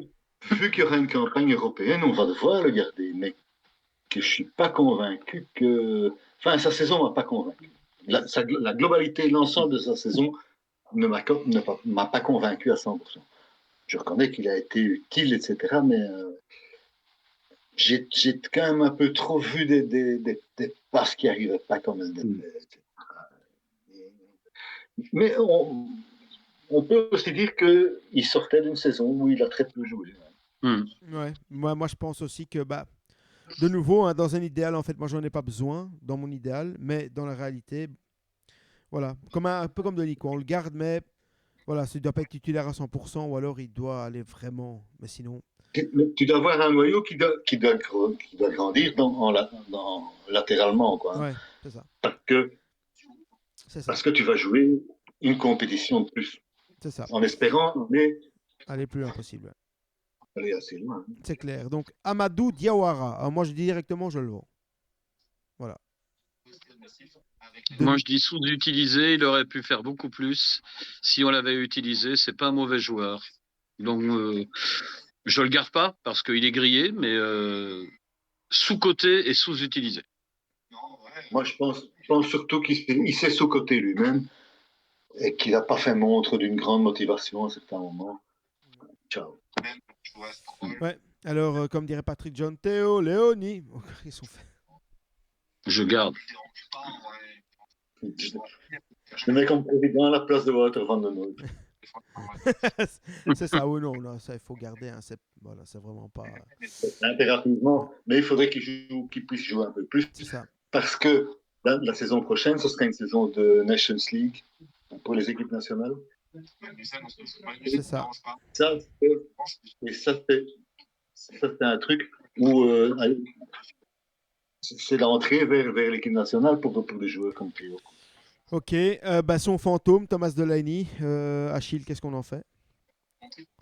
vu qu'il y aura une campagne européenne, on va devoir le garder. Mais que je suis pas convaincu que. Enfin, sa saison m'a pas convaincu. La globalité, l'ensemble de sa saison ne m'a pas convaincu à 100%. Je reconnais qu'il a été utile, etc. Mais j'ai quand même un peu trop vu des passes qui n'arrivaient pas comme elles devaient. Mais on peut aussi dire qu'il sortait d'une saison où il a très peu joué. Ouais, moi, je pense aussi que, bah, de nouveau, hein, dans un idéal, en fait, moi, j'en ai pas besoin dans mon idéal, mais dans la réalité, voilà, un peu comme Denis, quoi. On le garde, mais voilà, il ne doit pas être titulaire à 100%, ou alors il doit aller vraiment. Mais sinon, Tu dois avoir un noyau qui doit grandir latéralement, quoi. ouais, c'est ça. C'est ça. Parce que tu vas jouer une compétition de plus. C'est ça. En espérant Aller plus loin possible. Ouais. aller assez loin. C'est clair. Donc, Amadou Diawara. Alors, moi, je dis directement, je le vends. Voilà. Moi, je dis sous-utilisé, il aurait pu faire beaucoup plus. Si on l'avait utilisé, c'est pas un mauvais joueur. Donc, je le garde pas parce qu'il est grillé, mais sous-coté et sous-utilisé. Moi, je pense surtout qu'il s'est sous-coté lui-même et qu'il n'a pas fait montre d'une grande motivation à certains moments. Ciao. Ouais. Alors, comme dirait Patrick John, Théo, Léonie. Ils sont faits. Je garde. Je le mets comme président à la place de Wouter van den Nooy. C'est ça, ou non, non, ça, il faut garder. Hein, c'est vraiment pas. Impérativement, mais il faudrait qu'il puisse jouer un peu plus. C'est ça. Parce que la saison prochaine, ce sera une saison de Nations League pour les équipes nationales. C'est ça. Ça, c'est un truc où c'est l'entrée vers l'équipe nationale pour des joueurs comme Théo. Ok, son fantôme, Thomas Delaney. Achille, qu'est-ce qu'on en fait?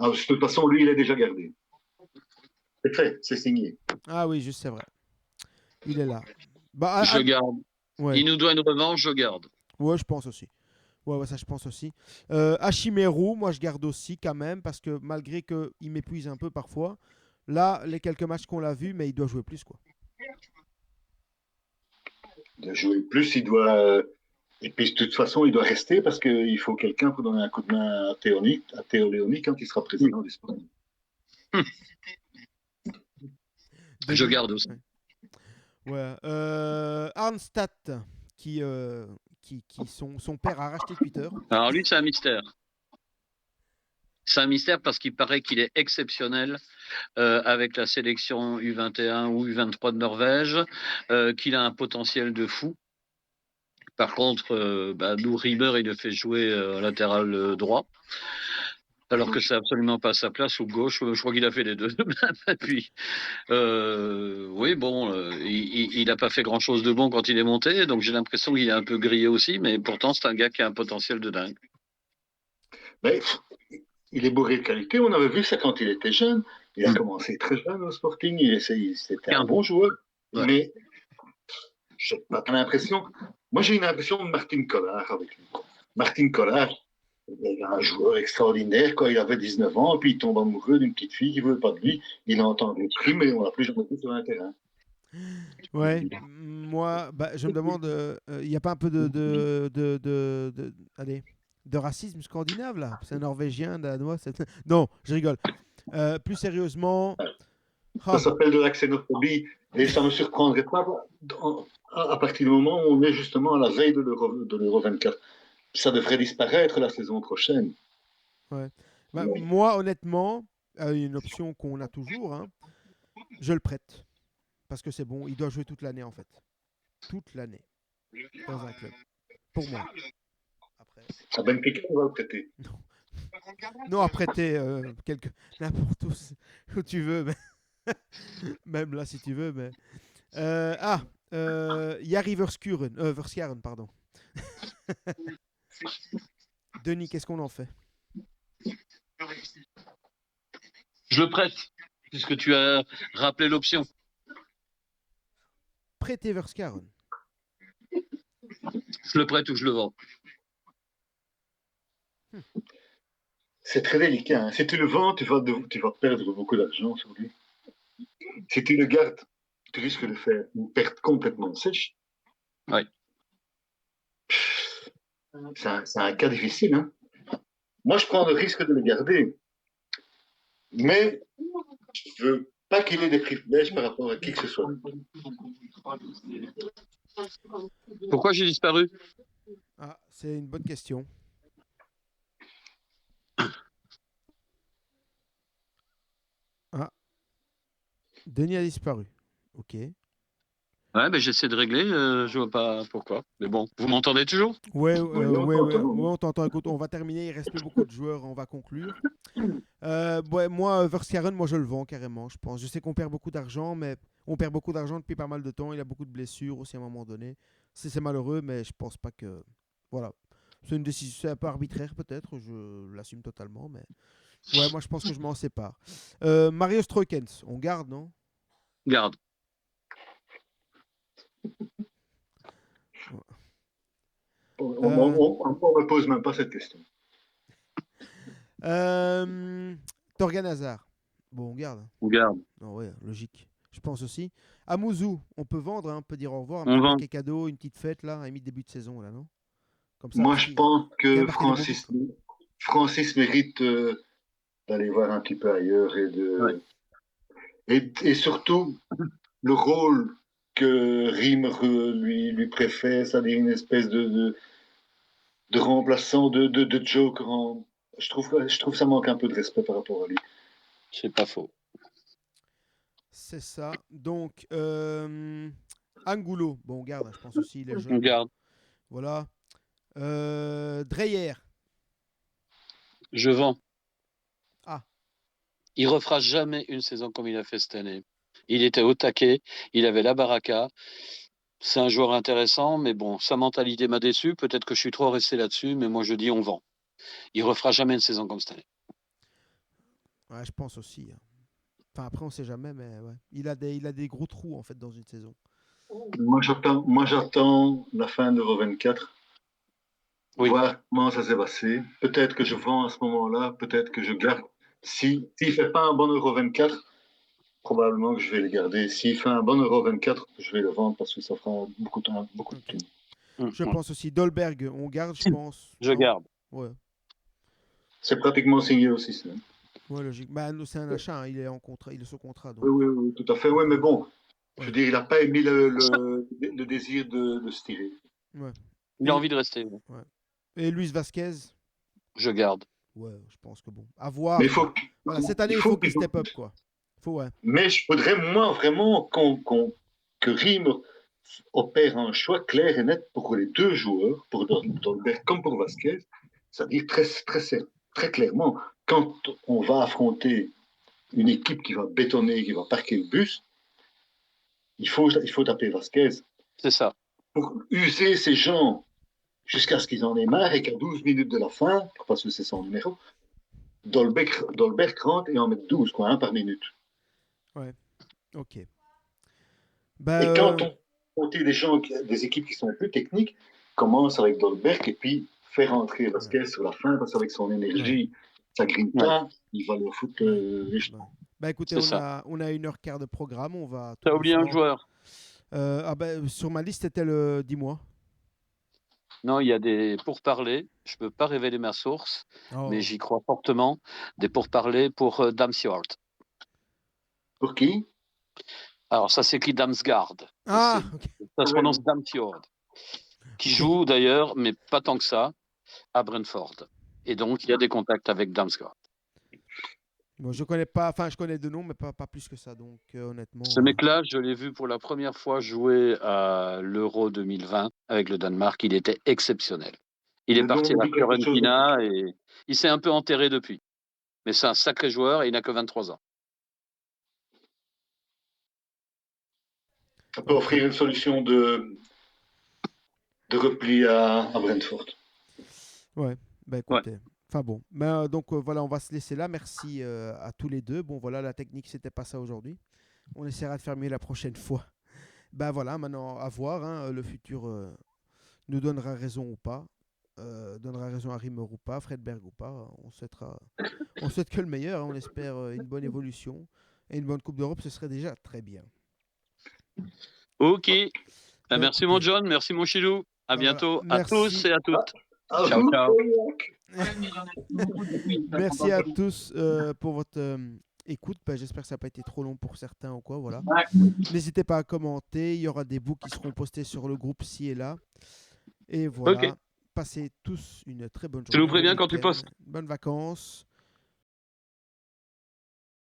De toute façon, lui, il est déjà gardé. C'est fait, c'est signé. Ah oui, juste c'est vrai. Il est là. Je garde. Ouais. Il nous doit une revanche, je garde. Ouais, je pense aussi. Ouais, ça je pense aussi. Hachimeru, moi je garde aussi quand même, parce que malgré qu'il m'épuise un peu parfois, là, les quelques matchs qu'on l'a vu, mais il doit jouer plus, quoi. Il doit jouer plus, il doit... Et puis de toute façon, il doit rester parce qu'il faut quelqu'un pour donner un coup de main à Théo Léoni quand il sera président du Sporting. Je garde aussi. Ouais. Arnstadt, qui son père a racheté Twitter. Alors lui, c'est un mystère. C'est un mystère parce qu'il paraît qu'il est exceptionnel avec la sélection U21 ou U23 de Norvège, qu'il a un potentiel de fou. Par contre, Lou Rieber, il le fait jouer latéral droit, alors que c'est absolument pas sa place, ou gauche. Je crois qu'il a fait les deux. Et puis, oui, bon, il n'a pas fait grand-chose de bon quand il est monté, donc j'ai l'impression qu'il est un peu grillé aussi, mais pourtant, c'est un gars qui a un potentiel de dingue. Mais il est bourré de qualité. On avait vu ça quand il était jeune. Il a commencé très jeune au Sporting. C'était un bon joueur. Ouais. Mais je n'ai pas l'impression. Moi, j'ai une impression de Martin Collard avec lui. Martin Collard, Il y a un joueur extraordinaire quand il avait 19 ans, puis il tombe amoureux d'une petite fille qui ne veut pas de lui. Il a entendu le prix, mais on l'a plus jamais vu sur un terrain. Ouais, moi, je me demande, il n'y a pas un peu allez, de racisme scandinave là? C'est un Norvégien, Danois. Non, je rigole. Plus sérieusement, Ça ah, s'appelle de la xénophobie, et ça ne me surprendrait pas à partir du moment où on est justement à la veille de l'Euro 24. Ça devrait disparaître la saison prochaine. ouais. Mais Moi, honnêtement, une option qu'on a toujours, hein, je le prête. Parce que c'est bon, il doit jouer toute l'année en fait. Toute l'année. Dans un club. Pour moi. Après. à Benfica, on va le prêter. Non, à prêter n'importe où tu veux. Mais même là, si tu veux. Mais... Jari Verskaren, pardon. Denis, qu'est-ce qu'on en fait? Je le prête, puisque tu as rappelé l'option. Prêter Verskaren. Je le prête ou je le vends. C'est très délicat. Hein. Si tu le vends, tu vas perdre beaucoup d'argent sur lui. Si tu le gardes, tu risques de faire une perte complètement sèche. Oui. C'est un cas difficile. Hein. Moi, je prends le risque de le garder. Mais je veux pas qu'il ait des privilèges par rapport à qui que ce soit. Pourquoi j'ai disparu? Ah, c'est une bonne question. Ah. Denis a disparu. Ok. Ouais, ben j'essaie de régler, je vois pas pourquoi. Mais bon, vous m'entendez toujours? Ouais, t'entend. on t'entend. Écoute, on va terminer. Il reste plus beaucoup de joueurs. On va conclure. Ouais, moi, Verskaren, moi, je le vends carrément, je pense. Je sais qu'on perd beaucoup d'argent, mais on perd beaucoup d'argent depuis pas mal de temps. Il a beaucoup de blessures aussi à un moment donné. C'est malheureux, mais je pense pas que. Voilà. C'est une décision, c'est un peu arbitraire peut-être. Je l'assume totalement, mais. Ouais, moi, je pense que je m'en sépare. Mario Stroikens, on garde, non? Garde. On ne me pose même pas cette question. Torgan Hazard. Bon, on garde. On garde. Non, ouais, logique. Je pense aussi. Amouzou, on peut vendre, hein, on peut dire au revoir, un On petit vend. paquet cadeau, une petite fête là, à mi début de saison là, non? Comme ça, Moi, parce je qu'il pense a que marqué des bons buts. Francis mérite d'aller voir un petit peu ailleurs Ouais. et surtout le rôle que Rimmer lui préfère, c'est-à-dire une espèce de remplaçant de Joker. Je trouve ça manque un peu de respect par rapport à lui. C'est pas faux. C'est ça. Donc, Angulo, bon, on garde, hein, je pense aussi, il est On jeune. garde. Voilà. Dreyer. Je vends. Ah. Il refera jamais une saison comme il a fait cette année. Il était au taquet, il avait la baraka. C'est un joueur intéressant, mais bon, sa mentalité m'a déçu. Peut-être que je suis trop resté là-dessus, mais moi je dis on vend. Il refera jamais une saison comme cette année. Ouais, je pense aussi. Hein. Enfin, après, on sait jamais, mais ouais. Il a des gros trous en fait dans une saison. Moi, j'attends la fin d'Euro 24, Oui. voir comment ça s'est passé. Peut-être que je vends à ce moment-là, peut-être que je garde. S'il ne fait pas un bon Euro 24, probablement que je vais le garder. S'il fait un bon Euro 24, je vais le vendre parce que ça fera beaucoup de Ok. thunes. Je pense aussi. Dolberg, on garde, je pense. Je non garde. Ouais. C'est pratiquement signé aussi, ça. Ouais, logique. Bah, c'est un achat, hein, il est en contrat, il est sous contrat. Donc. Oui, tout à fait. Oui, mais bon, je Ouais. veux dire, il n'a pas émis le désir de se tirer. Ouais. Il a envie de rester. Ouais. Et Luis Vasquez, Je garde. ouais, je pense que bon. À voir. Mais Voilà, cette année, il faut qu'il step up, quoi. Ouais. Mais je voudrais, moi, vraiment que Riem opère un choix clair et net pour les deux joueurs, pour Dolberg comme pour Vasquez. C'est-à-dire très clairement, quand on va affronter une équipe qui va bétonner, qui va parquer le bus, il faut taper Vasquez. C'est ça. Pour user ces gens jusqu'à ce qu'ils en aient marre et qu'à 12 minutes de la fin, parce que c'est son numéro, Dolberg rentre et en met 12, quoi, un par minute. Ouais. Ok. Et quand on compte des équipes qui sont plus techniques, commence avec Dolberg et puis faire entrer Vasquez sur la fin, parce qu'avec son énergie, ça grille pas, il va le foutre les jetons. Ouais. Bah écoutez, on a 1h15 de programme, on va... T'as oublié un joueur. Sur ma liste, c'était le... Dis-moi. Non, il y a des pourparlers. Je ne peux pas révéler ma source, mais j'y crois fortement. Des pourparlers pour Damsgaard. Pour qui? Alors, ça s'écrit Damsgaard. Ah, Ça se prononce Damsgaard. Qui joue d'ailleurs, mais pas tant que ça, à Brentford. Et donc, il y a des contacts avec Damsgaard. Bon, je connais pas, enfin, je connais de nom, mais pas plus que ça. Donc, honnêtement. Ce mec-là, je l'ai vu pour la première fois jouer à l'Euro 2020 avec le Danemark. Il était exceptionnel. Il est parti à la Fiorentina et il s'est un peu enterré depuis. Mais c'est un sacré joueur et il n'a que 23 ans. Ça peut offrir une solution de repli à Brentford. Ouais, bah écoutez. Enfin bon, donc voilà, on va se laisser là. Merci à tous les deux. Bon voilà, la technique, c'était pas ça aujourd'hui. On essaiera de faire mieux la prochaine fois. Ben voilà, maintenant à voir. Hein, le futur nous donnera raison ou pas. Donnera raison à Rimmer ou pas, Fredberg ou pas. On souhaite que le meilleur. Hein, on espère une bonne évolution et une bonne Coupe d'Europe. Ce serait déjà très bien. Ok. Merci mon John, merci mon Chilou. À bientôt à tous et à toutes. Ciao, ciao. Merci à tous pour votre écoute. J'espère que ça n'a pas été trop long pour certains ou quoi. Voilà. N'hésitez pas à commenter. Il y aura des bouts qui seront postés sur le groupe ci et là. Et voilà. Passez tous une très bonne journée. Tu nous préviens quand tu postes. Bonnes vacances.